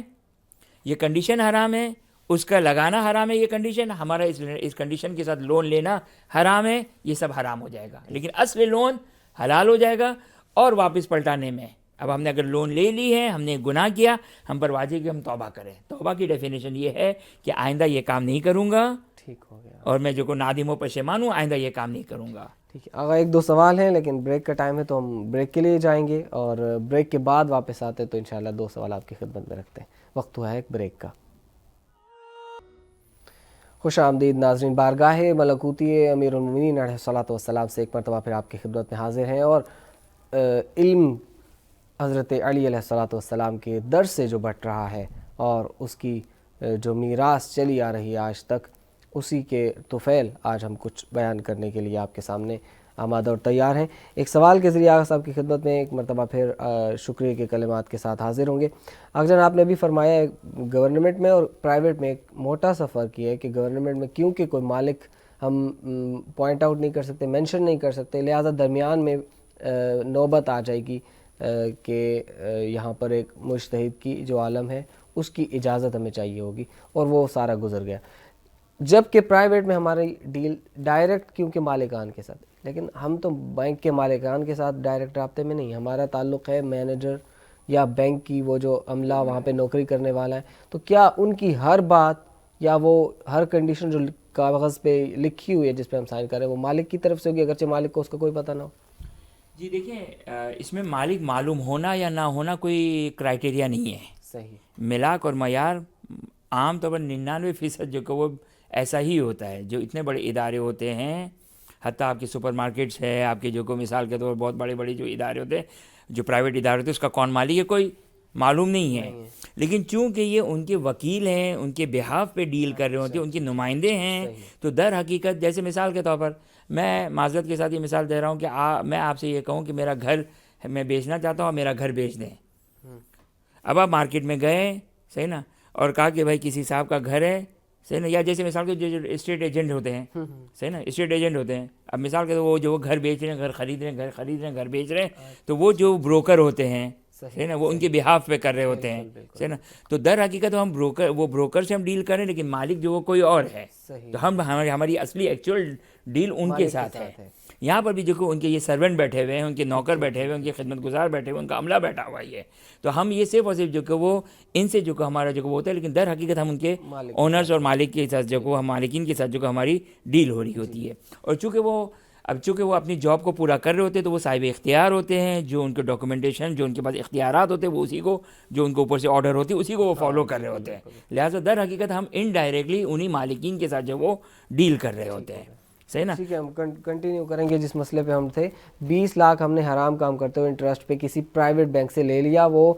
یہ کنڈیشن حرام ہے, اس کا لگانا حرام ہے, یہ کنڈیشن ہمارا اس کنڈیشن کے ساتھ لون لینا حرام ہے, یہ سب حرام ہو جائے گا. لیکن اصل لون حلال ہو جائے گا. اور واپس پلٹانے میں, اب ہم نے اگر لون لے لی ہے, ہم نے گناہ کیا, ہم پر واجب کہ ہم توبہ کریں. توبہ کی ڈیفینیشن یہ ہے کہ آئندہ یہ کام نہیں کروں گا, ٹھیک ہو گیا, اور میں جو کو نادم و پشیمان ہوں, آئندہ یہ کام نہیں کروں گا. ٹھیک ہے. آگا 1-2 سوال ہیں, لیکن بریک کا ٹائم ہے تو ہم بریک کے لیے جائیں گے, اور بریک کے بعد واپس آتے تو انشاءاللہ 2 سوال آپ کی خدمت میں رکھتے ہیں. وقت ہوا ہے ایک بریک کا. خوش آمدید ناظرین, بارگاہ ملکوتی امیر المومنین علیہ الصلوۃ والسلام سے ایک مرتبہ پھر آپ کی خدمت میں حاضر ہیں, اور علم حضرت علی علیہ الصلوۃ والسلام کے در سے جو بٹ رہا ہے اور اس کی جو میراث چلی آ رہی ہے آج تک, اسی کے طفیل آج ہم کچھ بیان کرنے کے لیے آپ کے سامنے آمادہ اور تیار ہیں. ایک سوال کے ذریعے آغا صاحب کی خدمت میں ایک مرتبہ پھر شکریہ کے کلمات کے ساتھ حاضر ہوں گے. آغا جان آپ نے بھی فرمایا ہے گورنمنٹ میں اور پرائیویٹ میں ایک موٹا سا فرق یہ ہے کہ گورنمنٹ میں کیونکہ کوئی مالک ہم پوائنٹ آؤٹ نہیں کر سکتے, مینشن نہیں کر سکتے, لہٰذا درمیان میں نوبت آ جائے گی کہ یہاں پر ایک مجتہد کی جو عالم ہے اس کی اجازت ہمیں چاہیے ہوگی, اور وہ سارا گزر گیا. جبکہ پرائیویٹ میں ہماری ڈیل ڈائریکٹ کیونکہ مالکان کے ساتھ, لیکن ہم تو بینک کے مالکان کے ساتھ ڈائریکٹ رابطے میں نہیں, ہمارا تعلق ہے مینیجر یا بینک کی وہ جو عملہ وہاں پہ نوکری کرنے والا ہے. تو کیا ان کی ہر بات یا وہ ہر کنڈیشن جو کاغذ پہ لکھی ہوئی ہے جس پہ ہم سائن کر رہے ہیں وہ مالک کی طرف سے ہوگی, اگرچہ مالک کو اس کا کوئی پتہ نہ ہو؟ جی دیکھیں, اس میں مالک معلوم ہونا یا نہ ہونا کوئی کرائٹیریا نہیں ہے. صحیح. ملاک اور معیار عام طور پر 99% جو کہ وہ ایسا ہی ہوتا ہے. جو اتنے بڑے ادارے ہوتے ہیں, حتیٰ آپ کے سپر مارکیٹس ہے, آپ کے جو کو مثال کے طور پر بہت بڑے بڑے جو ادارے ہوتے ہیں, جو پرائیویٹ ادارے ہوتے ہیں, اس کا کون مالک ہے کوئی معلوم نہیں ہے. لیکن چونکہ یہ ان کے وکیل ہیں, ان کے بہاف پہ ڈیل کر رہے ہوتے ہیں, ان کے نمائندے ہیں, تو در حقیقت جیسے مثال کے طور پر میں معذرت کے ساتھ یہ مثال دے رہا ہوں کہ میں آپ سے یہ کہوں کہ میرا گھر میں بیچنا چاہتا ہوں, اور میرا گھر بیچ دیں. اب آپ مارکیٹ میں گئے, صحیح نا, اور کہا کہ بھائی کسی صاحب کا گھر ہے, صحیح نا, یا جیسے مثال کے جو اسٹیٹ ایجنٹ ہوتے ہیں, صحیح نا, اسٹیٹ ایجنٹ ہوتے ہیں. اب مثال کے وہ جو گھر بیچ رہے ہیں, گھر خرید رہے ہیں, گھر بیچ رہے ہیں, تو وہ جو بروکر ہوتے ہیں, صحیح نا, وہ ان کے بہاف پہ کر رہے ہوتے ہیں, صحیح نا. تو در حقیقت ہم بروکر سے ہم ڈیل کریں, لیکن مالک جو وہ کوئی اور ہے. تو ہماری اصلی ایکچوئل ڈیل ان کے ساتھ ہے. یہاں پر بھی جو کہ ان کے یہ سرونٹ بیٹھے ہوئے ہیں, ان کے نوکر بیٹھے ہوئے ہیں, ان کے خدمت گزار بیٹھے ہوئے ہیں, ان کا عملہ بیٹھا ہوا ہے. تو ہم یہ صرف اور صرف جو کہ وہ ان سے جو کہ ہمارا جو کہ وہ ہوتا ہے, لیکن در حقیقت ہم ان کے اونرز اور مالک کے ساتھ جو کہ ہم مالکین کے ساتھ جو کہ ہماری ڈیل ہو رہی ہوتی ہے. اور چونکہ وہ اپنی جاب کو پورا کر رہے ہوتے ہیں, تو وہ صاحب اختیار ہوتے ہیں. جو ان کے ڈاکومنٹیشن, جو ان کے پاس اختیارات ہوتے ہیں, وہ اسی کو, جو ان کے اوپر سے آرڈر ہوتی ہے, اسی کو وہ فالو کر رہے ہوتے ہیں. لہٰذا در حقیقت ہم انڈائریکٹلی انہی مالکین کے ساتھ جو وہ ڈیل کر رہے ہوتے ہیں. صحیح نا. ٹھیک ہے, ہم کنٹینیو کریں گے جس مسئلے پہ ہم تھے. 20 لاکھ ہم نے حرام کام کرتے ہوئے انٹرسٹ پہ کسی پرائیویٹ بینک سے لے لیا, وہ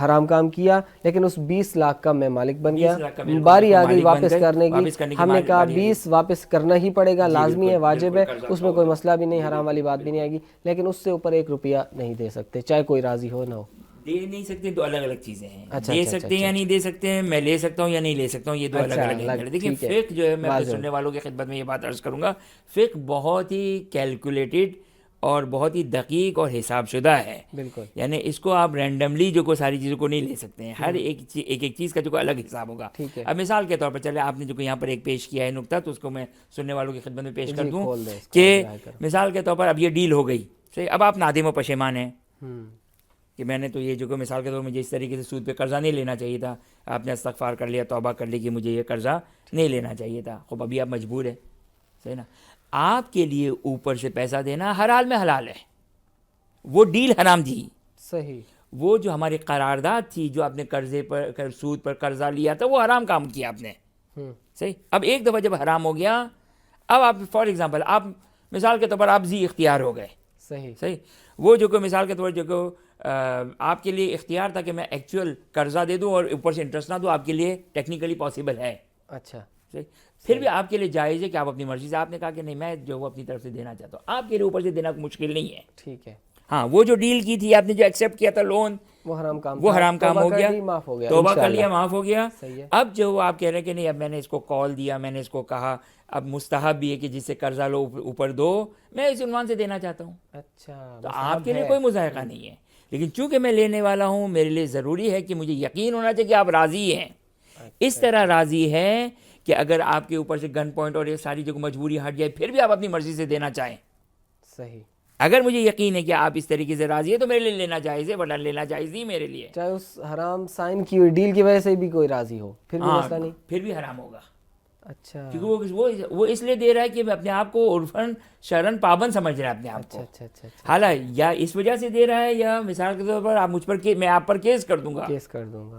حرام کام کیا, لیکن اس 20 لاکھ کا میں مالک بن گیا. باری آ گئی واپس کرنے کی, ہم نے کہا 20 واپس کرنا ہی پڑے گا, لازمی ہے, واجب ہے, اس میں کوئی مسئلہ بھی نہیں, حرام والی بات بھی نہیں آئے گی, لیکن اس سے اوپر 1 روپیہ نہیں دے سکتے, چاہے کوئی راضی ہو نہ ہو. دے نہیں سکتے, دو الگ الگ چیزیں ہیں. دے سکتے ہیں یا نہیں دے سکتے ہیں, میں لے سکتا ہوں یا نہیں لے سکتا ہوں, یہ دو الگ الگ ہیں. دیکھیں فقہ جو ہے, میں اپنے سننے والوں کی خدمت میں یہ بات عرض کروں گا, فقہ بہت ہی کیلکولیٹڈ اور بہت ہی دقیق اور حساب شدہ ہے. بالکل. یعنی اس کو آپ رینڈملی جو کو ساری چیزوں کو نہیں لے سکتے ہیں, ہر ایک چیز کا جو الگ حساب ہوگا. اب مثال کے طور پر چلے آپ نے جو یہاں پر ایک پیش کیا ہے نکتہ, تو اس کو میں سننے والوں کی خدمت میں پیش کر دوں کہ مثال کے طور پر اب یہ ڈیل ہو گئی, صحیح. اب آپ نادم و پشیمان ہیں کہ میں نے تو یہ جو کہ مثال کے طور پر مجھے اس طریقے سے سود پہ قرضہ نہیں لینا چاہیے تھا, آپ نے استغفار کر لیا, توبہ کر لی کہ مجھے یہ قرضہ نہیں لینا چاہیے تھا. خوب ابھی آپ مجبور ہیں, صحیح نا. آپ کے لیے اوپر سے پیسہ دینا ہر حال میں حلال ہے, وہ ڈیل حرام تھی. صحیح. وہ جو ہماری قرارداد تھی, جو آپ نے قرضے پر سود پر قرضہ لیا تھا, وہ حرام کام کیا آپ نے, صحیح. اب ایک دفعہ جب حرام ہو گیا, اب آپ فار ایگزامپل آپ مثال کے طور پر آپ ذی اختیار ہو گئے, صحیح. وہ جو کہ مثال کے طور پر جو کہ آپ کے لیے اختیار تھا کہ میں ایکچوئل قرضہ دے دوں اور اوپر سے انٹرسٹ نہ دوں, آپ کے لیے ٹیکنیکلی پاسبل ہے. اچھا, صحیح. پھر بھی آپ کے لیے جائز ہے کہ آپ اپنی مرضی سے, آپ نے کہا کہ نہیں میں جو وہ اپنی طرف سے دینا چاہتا ہوں, آپ کے لیے اوپر سے دینا مشکل نہیں ہے. ٹھیک ہے. ہاں, وہ جو ڈیل کی تھی آپ نے, جو ایکسیپٹ کیا تھا لون, وہ حرام کام ہو گیا, توبہ کر لیا, معاف ہو گیا. اب جو آپ کہہ رہے ہیں کہ نہیں اب میں نے اس کو کال دیا, میں نے اس کو کہا اب مستحب بھی ہے کہ جس سے قرضہ لو اوپر دو, میں اس عنوان سے دینا چاہتا ہوں. اچھا, تو آپ کے لیے کوئی مضائقہ نہیں ہے. لیکن چونکہ میں لینے والا ہوں, میرے لیے ضروری ہے کہ مجھے یقین ہونا چاہیے کہ آپ راضی ہیں. اس طرح راضی ہے کہ اگر آپ کے اوپر سے گن پوائنٹ اور یہ ساری جو مجبوری ہٹ جائے, پھر بھی آپ اپنی مرضی سے دینا چاہیں. صحیح. اگر مجھے یقین ہے کہ آپ اس طریقے سے راضی ہے تو میرے لیے لینا جائز ہے, ورنہ لینا جائز نہیں میرے لیے. چاہے اس حرام سائن کی ہوئی ڈیل کی وجہ سے بھی کوئی راضی ہو, پھر بھی مسئلہ نہیں, پھر بھی حرام ہوگا. اچھا, کیونکہ وہ اس لیے دے رہا ہے کہ میں اپنے آپ کو عرفاً شرعاً پابند سمجھ رہا ہے اپنے آپ کو. اچھا. حالانکہ یا اس وجہ سے دے رہا ہے, یا مثال کے طور پر آپ مجھ پر میں آپ پر کیس کر دوں گا,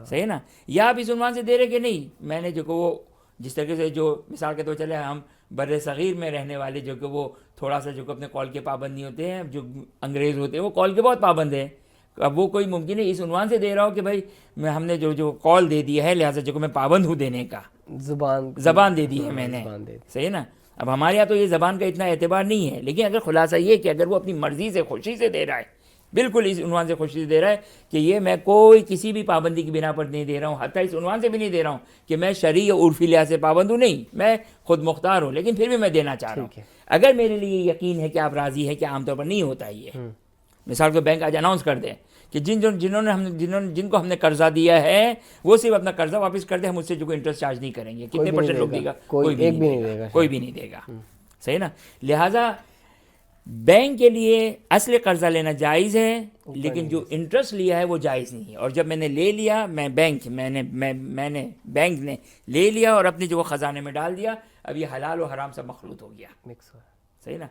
صحیح نا. یا آپ اس عنوان سے دے رہے کہ نہیں, میں نے جو کہ وہ جس طریقے سے جو مثال کے طور چلے ہم بر صغیر میں رہنے والے جو کہ وہ تھوڑا سا جو کہ اپنے کال کے پابند نہیں ہوتے ہیں, جو انگریز ہوتے ہیں وہ کال کے بہت پابند ہیں. اب وہ کوئی ممکن ہے اس عنوان سے دے رہا ہو کہ بھائی ہم نے جو کال دے دی ہے, لہٰذا جو کہ میں پابند ہوں دینے کا, زبان دے دی ہے میں نے, صحیح نا. اب ہمارے یہاں تو یہ زبان کا اتنا اعتبار نہیں ہے، لیکن اگر خلاصہ یہ کہ اگر وہ اپنی مرضی سے خوشی سے دے رہا ہے، بالکل اس عنوان سے خوشی سے دے رہا ہے کہ یہ میں کوئی کسی بھی پابندی کی بنا پر نہیں دے رہا ہوں، حتیٰ اس عنوان سے بھی نہیں دے رہا ہوں کہ میں شرعی یا عرفی لحاظ سے پابند ہوں، نہیں، میں خود مختار ہوں، لیکن پھر بھی میں دینا چاہ رہا ہوں، اگر میرے لیے یقین ہے کہ آپ راضی ہیں، کہ عام طور پر نہیں ہوتا یہ، مثال کو بینک آج اناؤنس کر دیں کہ جن کو ہم نے قرضہ دیا ہے وہ صرف اپنا قرضہ واپس کر دیں، ہم اس سے جو کوئی انٹرسٹ چارج نہیں کریں گے. کتنے پرسنٹ لوگ دے گا؟ کوئی بھی نہیں دے گا. صحیح نا. لہٰذا بینک کے لیے اصل قرضہ لینا جائز ہے، لیکن جو انٹرسٹ لیا ہے وہ جائز نہیں ہے. اور جب میں نے لے لیا، میں نے بینک نے لے لیا اور اپنے جو وہ خزانے میں ڈال دیا، اب یہ حلال و حرام سب مخلوط ہو گیا. صحیح نا.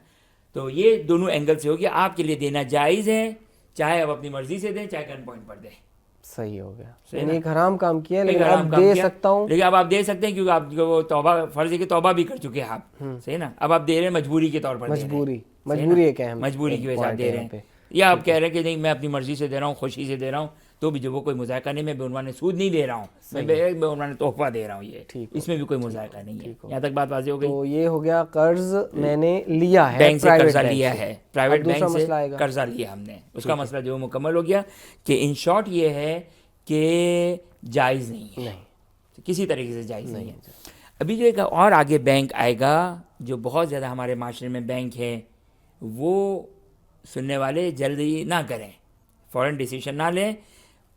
تو یہ دونوں اینگل سے ہو گیا. آپ کے لیے دینا جائز ہے، چاہے آپ اپنی مرضی سے دیں، چاہے گن پوائنٹ پر دیں. صحیح ہو گیا. یعنی ایک حرام کام کیا لیکن اب دے سکتا ہوں، لیکن اب آپ دے سکتے ہیں کیونکہ آپ وہ توبہ فرض ہے کہ توبہ بھی کر چکے ہیں آپ. صحیح نا. اب آپ دے رہے ہیں مجبوری کے طور پر، مجبوری ایک اہم، مجبوری کی وجہ سے آپ دے رہے ہیں، یا آپ کہہ رہے ہیں کہ نہیں میں اپنی مرضی سے دے رہا ہوں، خوشی سے دے رہا ہوں، تو بھی جو وہ کوئی مذائقہ نہیں، میں بے عنوان سود نہیں دے رہا ہوں، میں بے عنوان تحفہ دے رہا ہوں. یہ اس میں بھی کوئی مذائقہ نہیں ہے. یہاں تک بات واضح ہو گئی. تو یہ ہو گیا قرض میں نے لیا ہے، بینک سے قرضہ لیا ہے، پرائیویٹ بینک سے قرضہ لیا ہم نے، اس کا مسئلہ جو مکمل ہو گیا کہ ان شارٹ یہ ہے کہ جائز نہیں ہے، کسی طریقے سے جائز نہیں ہے. ابھی جو ایک اور آگے بینک آئے گا جو بہت زیادہ ہمارے معاشرے میں بینک ہے، وہ سننے والے جلدی نہ کریں، فوراً ڈیسیشن نہ لیں،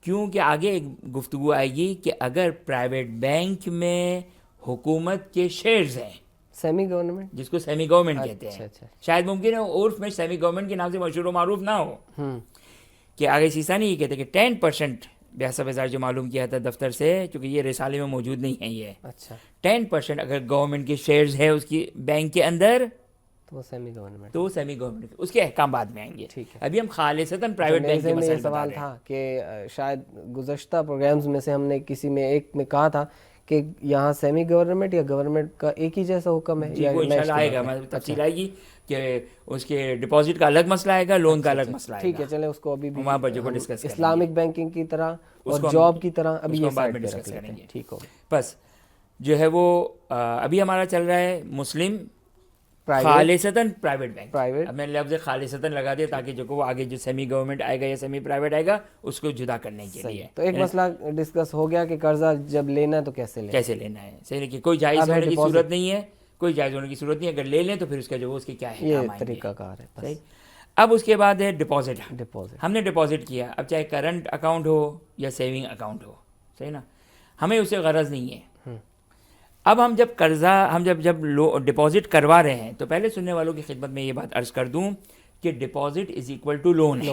کیونکہ آگے ایک گفتگو آئے گی کہ اگر پرائیویٹ بینک میں حکومت کے شیئرز ہیں، سیمی گورنمنٹ، جس کو سیمی گورنمنٹ کہتے ہیں، شاید ممکن ہے عرف میں سیمی گورنمنٹ کے نام سے مشہور و معروف نہ ہو، کہ آگے سیسانی یہ کہتے ہیں کہ 10% 82,000 جو معلوم کیا تھا دفتر سے، چونکہ یہ رسالے میں موجود نہیں ہے، یہ 10% اگر گورنمنٹ کے شیئرز ہے اس کی بینک کے اندر، تو سیمی گورنمنٹ اس کے احکام بعد میں آئیں گے. ابھی ہم خالصتاً پرائیویٹ بینک کے مسائل سوال تھا کہ شاید گزشتہ پروگرامز میں سے ہم نے کسی میں ایک میں کہا تھا کہ یہاں سیمی گورنمنٹ یا گورنمنٹ کا ایک ہی جیسا حکم ہے. وہ انشاءاللہ آئے گا، تفصیل آئے گی کہ اس کے ڈپازٹ کا الگ مسئلہ آئے گا، لون کا الگ مسئلہ آئے گا. ٹھیک ہے، چلیں اس کو ابھی بھی وہاں پر جو ڈسکس کریں گے، اسلامک بینکنگ کی طرح اور جاب کی طرح ابھی یہ بعد میں ڈسکس کریں گے. ٹھیک ہو. بس جو ہے وہ ابھی ہمارا چل رہا ہے مسلم خالصتاً پرائیویٹ بینک. اب میں لفظ خالصتاً لگا دیا تاکہ جو وہ آگے جو سیمی گورنمنٹ آئے گا یا سیمی پرائیویٹ آئے گا اس کو جدا کرنے کے لیے. تو ایک مسئلہ ڈسکس ہو گیا کہ قرضہ جب لینا ہے تو کیسے لینا ہے. صحیح ہے کہ کوئی جائز ہونے کی صورت نہیں ہے، کوئی جائز ہونے کی صورت نہیں ہے. اگر لے لیں تو پھر اس کا جو اس کی کیا ہے، یہ طریقہ کار ہے. صحیح. اب اس کے بعد ہے ڈپازٹ. ہم نے ڈپازٹ کیا، اب چاہے کرنٹ اکاؤنٹ ہو یا سیونگ اکاؤنٹ ہو، صحیح نا، ہمیں اس سے غرض نہیں ہے. اب ہم جب ڈپازٹ کروا رہے ہیں تو پہلے سننے والوں کی خدمت میں یہ بات عرض کر دوں کہ deposit is equal to loan ہے،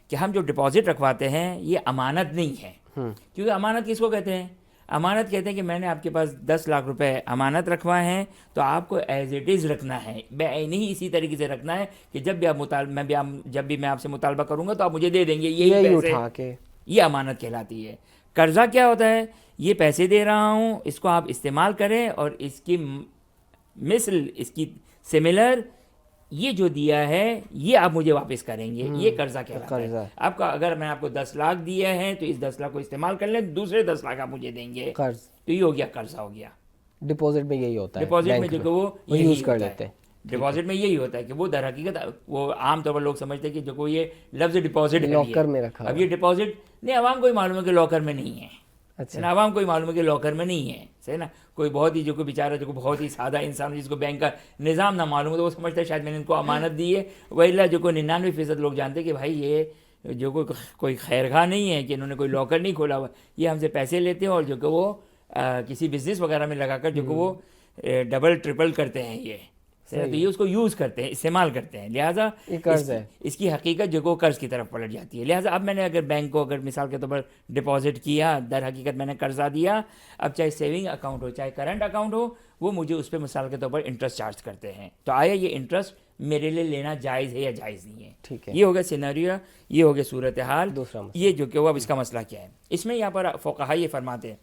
کہ ہم جو ڈپازٹ رکھواتے ہیں یہ امانت نہیں ہے. کیونکہ امانت کس کو کہتے ہیں؟ امانت کہتے ہیں کہ میں نے آپ کے پاس 10 لاکھ روپے امانت رکھوائے ہیں تو آپ کو ایز اٹ از رکھنا ہے، نہیں اسی طریقے سے رکھنا ہے کہ جب بھی میں آپ سے مطالبہ کروں گا تو آپ مجھے دے دیں گے یہی پیسے. یہ امانت کہلاتی ہے. قرضہ کیا ہوتا ہے؟ یہ پیسے دے رہا ہوں، اس کو آپ استعمال کریں اور اس کی مثل، اس کی سملر یہ جو دیا ہے یہ آپ مجھے واپس کریں گے. یہ قرضہ کہلاتا ہے. آپ کا اگر میں آپ کو 10 لاکھ دیا ہے تو اس 10 لاکھ کو استعمال کر لیں، دوسرے 10 لاکھ آپ مجھے دیں گے، تو یہ ہو گیا قرضہ ہو گیا. ڈپازٹ میں یہی ہوتا ہے، ڈپازٹ میں جو کہ وہ یوز کر لیتے ہیں. ڈپازٹ میں یہی ہوتا ہے کہ وہ در حقیقت وہ عام طور پر لوگ سمجھتے ہیں کہ جو یہ لفظ ڈپازٹ لاکر میں رکھا. اب یہ ڈپازٹ نہیں، عوام کو ہی معلوم ہے کہ لاکر میں نہیں ہے. عوام کو ہی معلوم ہے کہ لاکر میں نہیں ہے. صحیح نا. کوئی بہت ہی جو کوئی بیچارہ جو بہت ہی سادہ انسان جس کو بینک کا نظام نہ معلوم ہو تو وہ سمجھتا ہے شاید میں نے ان کو امانت دی ہے. وہی جو کوئی 99% لوگ جانتے ہیں کہ بھائی یہ جو کوئی خیرخواہ نہیں ہے کہ انہوں نے کوئی لاکر نہیں کھولا ہوا، یہ ہم سے پیسے لیتے ہیں اور جو کہ وہ کسی بزنس وغیرہ میں لگا کر جو کہ وہ ڈبل ٹرپل کرتے ہیں. یہ تو یہ اس کو یوز کرتے ہیں، استعمال کرتے ہیں. لہٰذا اس کی حقیقت جو کہ قرض کی طرف پلٹ جاتی ہے. لہٰذا اب میں نے اگر بینک کو اگر مثال کے طور پر ڈپازٹ کیا، در حقیقت میں نے قرضہ دیا، اب چاہے سیونگ اکاؤنٹ ہو چاہے کرنٹ اکاؤنٹ ہو، وہ مجھے اس پہ مثال کے طور پر انٹرسٹ چارج کرتے ہیں. تو آیا یہ انٹرسٹ میرے لیے لینا جائز ہے یا جائز نہیں ہے؟ ٹھیک ہے. یہ ہو گیا سینیریو، یہ ہو گیا صورتحال. دوسرا یہ جو کہ وہ اب اس کا مسئلہ کیا ہے، اس میں یہاں پر فقہا یہ فرماتے ہیں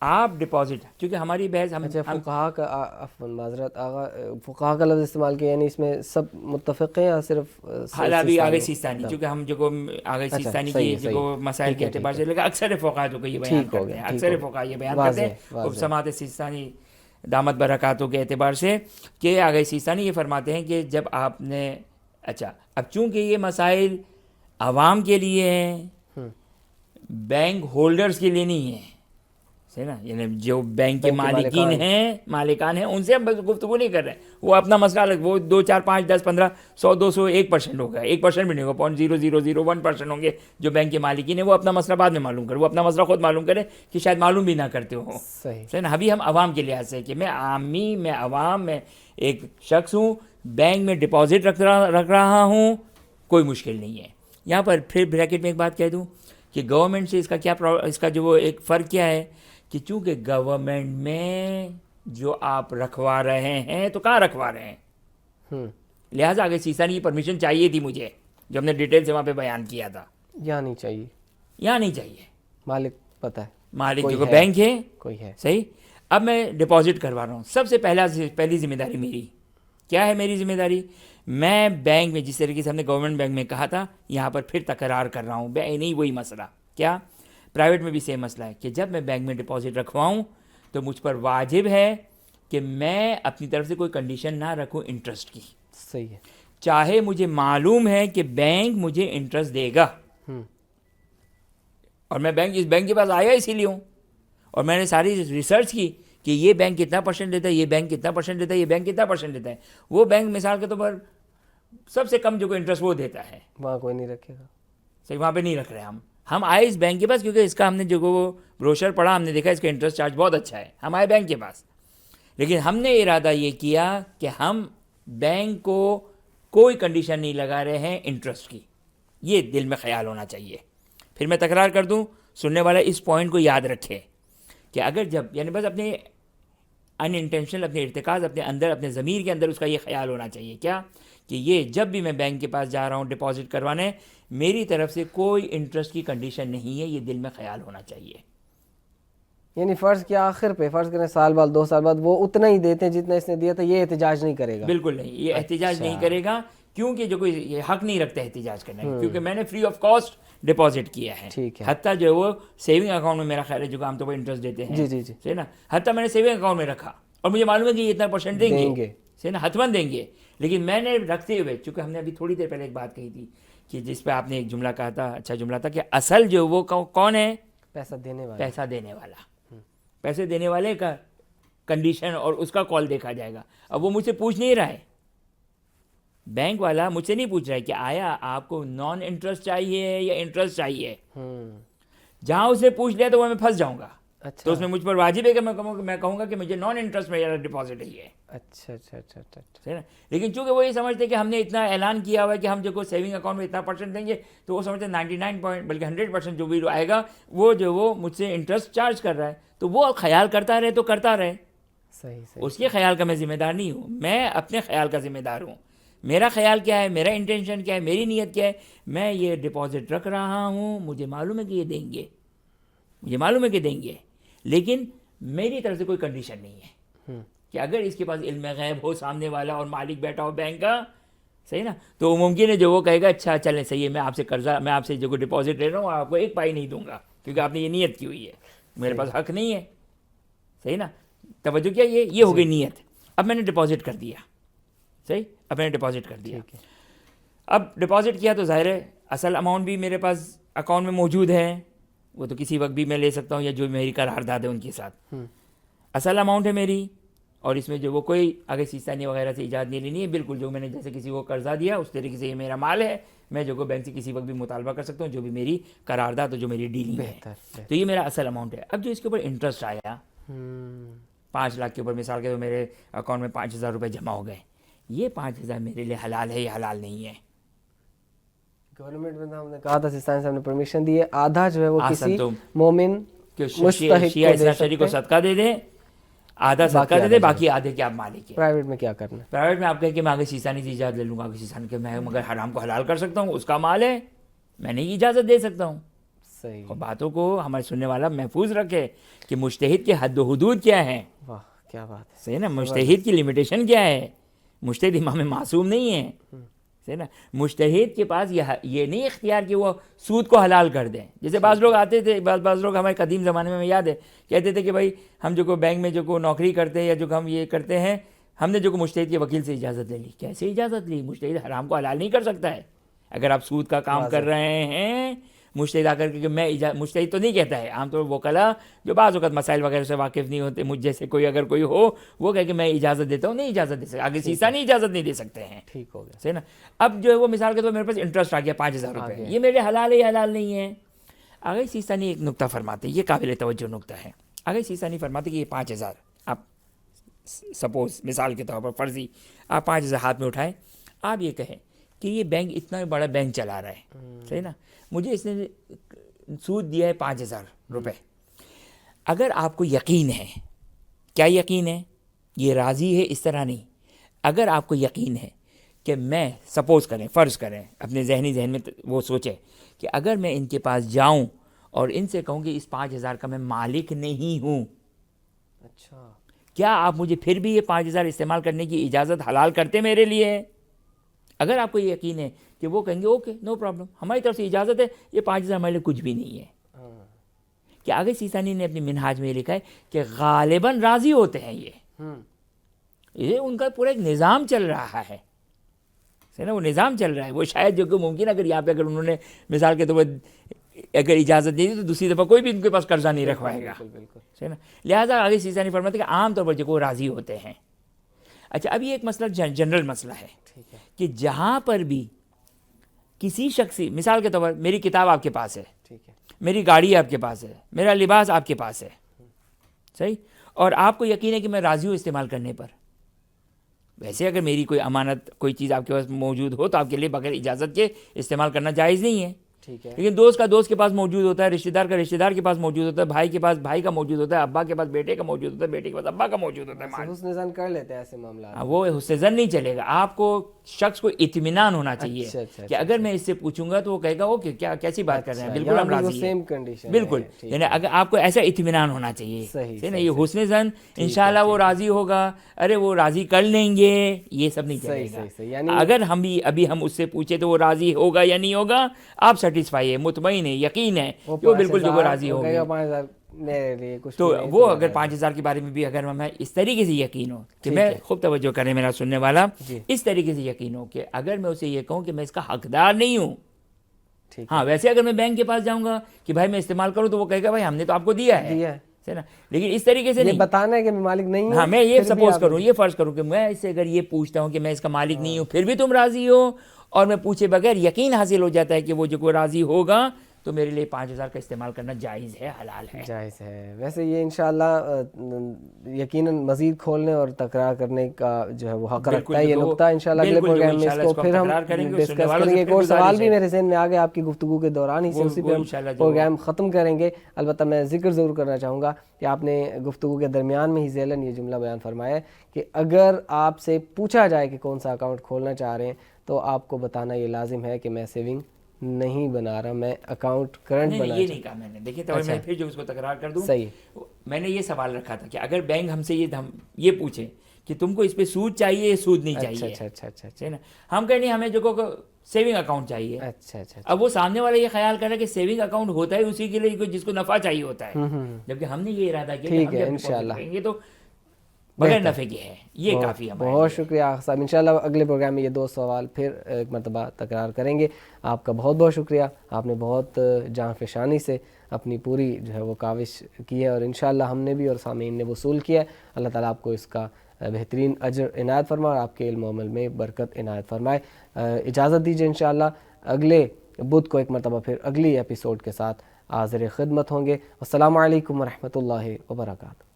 آپ ڈپازٹ، چونکہ ہماری بحث فقہا کا معذرت آغا فقہا کا لفظ استعمال کیا، یعنی اس میں سب متفق ہیں یا صرف حالاوی آگے سیستانی، چونکہ ہم جو آگے سیستانی کی جو مسائل کے اعتبار سے، لیکن اکثر فقہا جو کہ یہ بیان کرتے ہیں، اکثر فقہا یہ بیان کرتے ہیں. سماعت سیستانی دامت برکاتوں کے اعتبار سے کہ آغا سیستانی یہ فرماتے ہیں کہ جب آپ نے اچھا اب چونکہ یہ مسائل عوام کے لیے ہیں, بینک ہولڈرز کے لیے نہیں ہیں, صحیح نا, یعنی جو بینک کے مالکان ہیں ان سے ہم گفتگو نہیں کر رہے ہیں. وہ اپنا مسئلہ الگ, وہ 2 4 5 10 15 100 200 1% ہوگا, 1% بھی نہیں ہوگا, 0.0001% ہوں گے جو بینک کے مالکین ہیں. وہ اپنا مسئلہ بعد میں معلوم کرے, وہ اپنا مسئلہ خود معلوم کرے کہ شاید معلوم بھی نہ کرتے ہوں. صحیح نا. ابھی ہم عوام کے لحاظ سے کہ میں عامی, میں عوام, میں ایک شخص ہوں, بینک میں ڈپازٹ رکھ رہا ہوں, کوئی مشکل نہیں ہے. یہاں پر پھر بریکٹ میں ایک بات کہہ دوں کہ گورنمنٹ سے اس کا جو وہ ایک فرق کیا ہے کہ چونکہ گورنمنٹ میں جو آپ رکھوا رہے ہیں تو کہاں رکھوا رہے ہیں, لہٰذا آگے سیستانی کی پرمیشن چاہیے تھی مجھے, جو ہم نے ڈیٹیل سے وہاں پہ بیان کیا تھا. یہاں نہیں چاہیے, یہاں نہیں چاہیے, مالک پتہ ہے, مالک جو بینک ہے کوئی ہے, صحیح. اب میں ڈپازٹ کروا رہا ہوں. سب سے پہلی ذمہ داری میری کیا ہے؟ میری ذمہ داری, میں بینک میں جس طریقے سے ہم نے گورنمنٹ بینک میں کہا تھا, یہاں پر پھر تکرار کر رہا ہوں, نہیں وہی مسئلہ. کیا پرائیویٹ میں بھی سیم مسئلہ ہے کہ جب میں بینک میں ڈپازٹ رکھواؤں تو مجھ پر واجب ہے کہ میں اپنی طرف سے کوئی کنڈیشن نہ رکھوں انٹرسٹ کی. صحیح ہے. چاہے مجھے معلوم ہے کہ بینک مجھے انٹرسٹ دے گا, اور میں اس بینک کے پاس آیا اسی لیے ہوں, اور میں نے ساری ریسرچ کی کہ یہ بینک کتنا پرسنٹ دیتا ہے, یہ بینک کتنا پرسنٹ دیتا ہے, یہ بینک کتنا پرسنٹ دیتا ہے. وہ بینک مثال کے طور پر سب سے کم جو کوئی انٹرسٹ وہ دیتا ہے, وہاں کوئی نہیں رکھے گا. صحیح, وہاں پہ نہیں رکھ رہے ہم آئے اس بینک کے پاس کیونکہ اس کا ہم نے جو وہ بروشر پڑھا, ہم نے دیکھا اس کا انٹرسٹ چارج بہت اچھا ہے, ہم آئے بینک کے پاس. لیکن ہم نے ارادہ یہ کیا کہ ہم بینک کو کوئی کنڈیشن نہیں لگا رہے ہیں انٹرسٹ کی. یہ دل میں خیال ہونا چاہیے. پھر میں تکرار کر دوں, سننے والا اس پوائنٹ کو یاد رکھے کہ اگر جب یعنی بس اپنے ان انٹینشنل اپنے ارتکاز اپنے اندر اپنے ضمیر کے اندر اس کا یہ خیال ہونا چاہیے کیا کہ یہ جب بھی میں بینک کے پاس جا رہا ہوں ڈپازٹ کروانے, میری طرف سے کوئی انٹرسٹ کی کنڈیشن نہیں ہے. یہ دل میں خیال ہونا چاہیے. یعنی فرض کیا آخر پہ فرض کریں سال بعد 2 سال بعد وہ اتنا ہی دیتے ہیں جتنا اس نے دیا تھا, یہ احتجاج نہیں کرے گا؟ بالکل نہیں, یہ احتجاج نہیں کرے گا, کیونکہ جو کوئی یہ حق نہیں رکھتا احتجاج کرنے کا, کیونکہ میں نے فری آف کاسٹ ڈپازٹ کیا ہے. حتیٰ جو وہ سیونگ اکاؤنٹ میں میرا خیال ہے جو عام طور پر انٹرسٹ دیتے ہیں, جی صحیح نا, حتیٰ میں نے سیونگ اکاؤنٹ میں رکھا اور مجھے معلوم ہے کہ یہ اتنا پرسنٹ دیں گے, صحیح نا, حتماً دیں گے. لیکن میں نے رکھتے ہوئے, چونکہ ہم نے ابھی تھوڑی دیر پہلے ایک بات کہی تھی کہ جس پہ آپ نے ایک جملہ کہا تھا, اچھا جملہ تھا, کہ اصل جو وہ کون ہے؟ پیسہ دینے والا. پیسہ دینے والا. پیسے دینے والے کا کنڈیشن اور اس کا کال دیکھا جائے گا. اب وہ مجھ سے پوچھ نہیں رہا ہے, بینک والا مجھ سے نہیں پوچھ رہا ہے کہ آیا آپ کو نان انٹرسٹ چاہیے یا انٹرسٹ چاہیے. جہاں اسے پوچھ لیا تو وہ میں پھنس جاؤں گا. تو اس میں مجھ پر واجب ہے کہ میں کہوں گا کہ مجھے نان انٹرسٹ میں ڈپازٹ ہی ہے. اچھا اچھا اچھا صحیح نا. لیکن چونکہ وہ یہ سمجھتے کہ ہم نے اتنا اعلان کیا ہوا ہے کہ ہم جو کو سیونگ اکاؤنٹ میں اتنا پرسنٹ دیں گے, تو وہ سمجھتے 99 بلکہ 100% جو بھی آئے گا وہ جو وہ مجھ سے انٹرسٹ چارج کر رہا ہے. تو وہ خیال کرتا رہے تو کرتا رہے, صحیح. اس کے خیال کا میں ذمہ دار نہیں ہوں, میں اپنے خیال کا ذمہ دار ہوں. میرا خیال کیا ہے, میرا انٹینشن کیا ہے, میری نیت کیا ہے. میں یہ ڈپازٹ رکھ رہا ہوں, مجھے معلوم ہے کہ یہ دیں گے, مجھے معلوم ہے کہ دیں گے, لیکن میری طرف سے کوئی کنڈیشن نہیں ہے کہ اگر اس کے پاس علم غیب ہو سامنے والا اور مالک بیٹھا ہو بینک کا, صحیح نا, تو ممکن ہے جو وہ کہے گا اچھا چلیں صحیح ہے, میں آپ سے قرضہ, میں آپ سے جو ڈپازٹ لے رہا ہوں آپ کو 1 پائی نہیں دوں گا کیونکہ آپ نے یہ نیت کی ہوئی ہے, میرے پاس حق نہیں ہے. صحیح نا, توجہ کیا, یہ ہو گئی نیت. اب میں نے ڈپازٹ کر دیا, صحیح, اب میں نے ڈپازٹ کر دیا. اب ڈپازٹ کیا تو ظاہر ہے اصل اماؤنٹ بھی میرے پاس اکاؤنٹ میں موجود ہے, وہ تو کسی وقت بھی میں لے سکتا ہوں, یا جو میری قرارداد ہے ان کے ساتھ اصل اماؤنٹ ہے میری, اور اس میں جو وہ کوئی آگے سیستانی وغیرہ سے ایجاد نہیں لینی ہے. بالکل جو میں نے جیسے کسی کو قرضہ دیا اس طریقے سے یہ میرا مال ہے, میں جو کو بینک سے کسی وقت بھی مطالبہ کر سکتا ہوں, جو بھی میری قرارداد جو میری ڈیلنگ ہے. تو یہ میرا اصل اماؤنٹ ہے. اب جو اس کے اوپر انٹرسٹ آیا 5 لاکھ کے اوپر, مثال کے تو میرے اکاؤنٹ میں 5,000 روپے جمع ہو گئے, یہ 5,000 میرے لیے حلال ہے یا حلال نہیں ہے؟ گورنمنٹ میں ہم نے کہا تھا سیستانی صاحب نے پرمیشن دی ہے, آدھا جو ہے وہ کسی مومن مستحق کو صدقہ دے دیں, آدھا صدقہ دے دے, باقی آدھے کے آپ مالک ہیں. پرائیویٹ میں کیا کرنا ہے؟ پرائیویٹ میں آپ کہیں کہ میں آگے سیستانی سے اجازت لے لوں گا, آگے سیستانی کے میں مگر حرام کو حلال کر سکتا ہوں, اس کا مال ہے, میں نہیں اجازت دے سکتا ہوں. صحیح. اور باتوں کو ہمارے سننے والا محفوظ رکھے کہ مجتہد کے حد و حدود کیا ہیں. واہ کیا بات ہے. صحیح نا, مجتہد کی لمیٹیشن کیا ہے. مجتہد امام معصوم نہیں ہے, ہے نا. مجتہد کے پاس یہ نہیں اختیار کہ وہ سود کو حلال کر دیں. جیسے بعض لوگ آتے تھے, بعض لوگ ہمارے قدیم زمانے میں یاد ہے کہتے تھے کہ بھائی ہم جو کو بینک میں جو کو نوکری کرتے ہیں یا جو ہم یہ کرتے ہیں, ہم نے جو کو مجتہد کے وکیل سے اجازت لے لی. کیسے اجازت لی؟ مجتہد حرام کو حلال نہیں کر سکتا ہے. اگر آپ سود کا کام کر رہے ہیں, مجتہد آ کر کے میں مجتہد تو نہیں کہتا ہے. عام طور پر وکلا جو بعض اوقات مسائل وغیرہ سے واقف نہیں ہوتے, مجھ جیسے کوئی اگر کوئی ہو, وہ کہے کہ میں اجازت دیتا ہوں, نہیں اجازت دے سکتے, آگے سیسا نہیں اجازت نہیں دے سکتے ہیں. ٹھیک ہو گیا, صحیح نا. اب جو ہے وہ مثال کے طور پر میرے پاس انٹرسٹ آ گیا 5,000 روپے, یہ میرے حلال ہے یا حلال نہیں ہے. آگے سیسانی ایک نقطہ فرماتے, یہ قابل توجہ نقطہ ہے. آگے سیسانی فرماتے کہ یہ 5,000 آپ سپوز مثال کے طور پر فرضی آپ 5,000 ہاتھ میں اٹھائیں, آپ یہ کہیں کہ یہ بینک اتنا بڑا بینک چلا رہا ہے, صحیح نا, مجھے اس نے سود دیا ہے 5,000 روپے. اگر آپ کو یقین ہے, کیا یقین ہے, یہ راضی ہے اس طرح نہیں, اگر آپ کو یقین ہے کہ میں سپوز کریں, فرض کریں, اپنے ذہن میں وہ سوچیں کہ اگر میں ان کے پاس جاؤں اور ان سے کہوں کہ اس 5,000 کا میں مالک نہیں ہوں, اچھا, کیا آپ مجھے پھر بھی یہ 5,000 استعمال کرنے کی اجازت حلال کرتے میرے لیے؟ اگر آپ کو یہ یقین ہے کہ وہ کہیں گے اوکے نو پرابلم, ہماری طرف سے اجازت ہے, یہ 5,000 ہمارے لیے کچھ بھی نہیں ہے. کہ آگے سیسانی نے اپنی منہاج میں یہ لکھا ہے کہ غالباً راضی ہوتے ہیں, یہ ان کا پورا ایک نظام چل رہا ہے, نا, وہ نظام چل رہا ہے. وہ شاید جو کہ ممکن اگر یہاں پہ اگر انہوں نے مثال کے طور پر اگر اجازت دے دی تو دوسری دفعہ کوئی بھی ان کے پاس قرضہ نہیں رکھوائے گا, ہے نا. لہٰذا آگے سیسانی فرماتے کہ عام طور پر جو وہ راضی ہوتے ہیں. اچھا, اب یہ ایک مسئلہ جنرل مسئلہ ہے کہ جہاں پر بھی کسی شخصی, مثال کے طور پر میری کتاب آپ کے پاس ہے, میری گاڑی آپ کے پاس ہے, میرا لباس آپ کے پاس ہے, صحیح, اور آپ کو یقین ہے کہ میں راضی ہوں استعمال کرنے پر. ویسے اگر میری کوئی امانت کوئی چیز آپ کے پاس موجود ہو تو آپ کے لیے بغیر اجازت کے استعمال کرنا جائز نہیں ہے. لیکن دوست کا دوست کے پاس موجود ہوتا ہے, رشتہ دار کا رشتہ دار کے پاس موجود ہوتا ہے, بھائی کے پاس بھائی کا موجود ہوتا ہے, ابا کے پاس بیٹے کا موجود ہوتا ہے, بیٹے کے پاس ابا کا موجود ہوتا ہے. حسن ظن کر لیتے ہیں ایسے معاملات, وہ حسن ظن نہیں چلے گا. آپ کو شخص کو اطمینان ہونا چاہیے کہ اگر میں اس سے پوچھوں گا تو وہ کہے گا اوکے کیا کیسی بات کر رہے ہیں, بالکل ہم راضی ہیں, بالکل. یعنی اگر آپ کو ایسا اطمینان ہونا چاہیے, صحیح نا, یہ حسن ظن انشاءاللہ وہ راضی ہوگا, ارے وہ راضی کر لیں گے, یہ سب نہیں چلے گا. اگر ہم بھی ابھی ہم اس سے پوچھے تو وہ راضی ہوگا یا نہیں ہوگا, آپ سیٹسفائی ہے, مطمئن ہے, یقین ہے کہ وہ بالکل جو وہ راضی ہوگا. تو وہ اگر 5,000 کے بارے میں بھی اگر ہمیں اس طریقے سے یقین ہو کہ میں خوب توجہ کریں میرا سننے والا, اس طریقے سے یقین ہو کہ اگر میں اسے یہ کہوں کہ میں اس کا حقدار نہیں ہوں. ہاں, ویسے اگر میں بینک کے پاس جاؤں گا کہ بھائی میں استعمال کروں تو وہ کہے گا بھائی ہم نے تو آپ کو دیا ہے, نا, لیکن اس طریقے سے نہیں بتانا ہے کہ میں مالک نہیں ہوں. ہاں, میں یہ سپوز کروں, یہ فرض کروں کہ میں اس سے اگر یہ پوچھتا ہوں کہ میں اس کا مالک نہیں ہوں, پھر بھی تم راضی ہو, اور میں پوچھے بغیر یقین حاصل ہو جاتا ہے کہ وہ جو کوئی راضی ہوگا, تو میرے لیے 5,000 کا استعمال کرنا جائز ہے, حلال ہے, جائز ہے. ویسے یہ انشاءاللہ یقیناً مزید کھولنے اور تکرار کرنے کا جو ہے وہ حق رکھتا ہے یہ نقطہ. انشاءاللہ اگلے پروگرام میں اس کو پھر ہم ڈسکس کریں گے. ایک اور سوال بھی میرے ذہن میں آ گیا آپ کی گفتگو کے دوران ہی سے, اسی پہ ہم پروگرام ختم کریں گے. البتہ میں ذکر ضرور کرنا چاہوں گا کہ آپ نے گفتگو کے درمیان میں ہی ذیلاً یہ جملہ بیان فرمایا ہے کہ اگر آپ سے پوچھا جائے کہ کون سا اکاؤنٹ کھولنا چاہ رہے ہیں تو آپ کو بتانا یہ لازم ہے کہ میں سیونگ نہیں بنا رہا, میں اکاؤنٹ کرنٹ بنا. یہ نہیں کہا میں نے, دیکھیں تو میں پھر جو اس کو تکرار کر دوں, صحیح, میں نے یہ سوال رکھا تھا کہ اگر بینک ہم سے یہ پوچھے کہ تم کو اس پہ سود چاہیے یا سود نہیں چاہیے, اچھا, نا, ہم کہیں نہیں ہمیں جو کو سیونگ اکاؤنٹ چاہیے. اچھا. اب وہ سامنے والا یہ خیال کر رہا ہے کہ سیونگ اکاؤنٹ ہوتا ہے اسی کے لیے جس کو نفع چاہیے ہوتا ہے, جبکہ ہم نے یہ ارادہ کیا کہ ہم انشاءاللہ کہیں گے تو بغیر نفع کے ہے, یہ کافی ہے. بہت شکریہ صاحب. انشاءاللہ اگلے پروگرام میں یہ 2 سوال پھر ایک مرتبہ تکرار کریں گے. آپ کا بہت بہت شکریہ, آپ نے بہت جاں فشانی سے اپنی پوری جو ہے وہ کاوش کی ہے, اور انشاءاللہ ہم نے بھی اور سامعین نے وصول کیا ہے. اللہ تعالیٰ آپ کو اس کا بہترین اجر عنایت فرمائے اور آپ کے علم و عمل میں برکت عنایت فرمائے. اجازت دیجیے, انشاءاللہ اگلے بدھ کو ایک مرتبہ پھر اگلی ایپیسوڈ کے ساتھ حاضر خدمت ہوں گے. السلام علیکم ورحمۃ اللہ وبرکاتہ.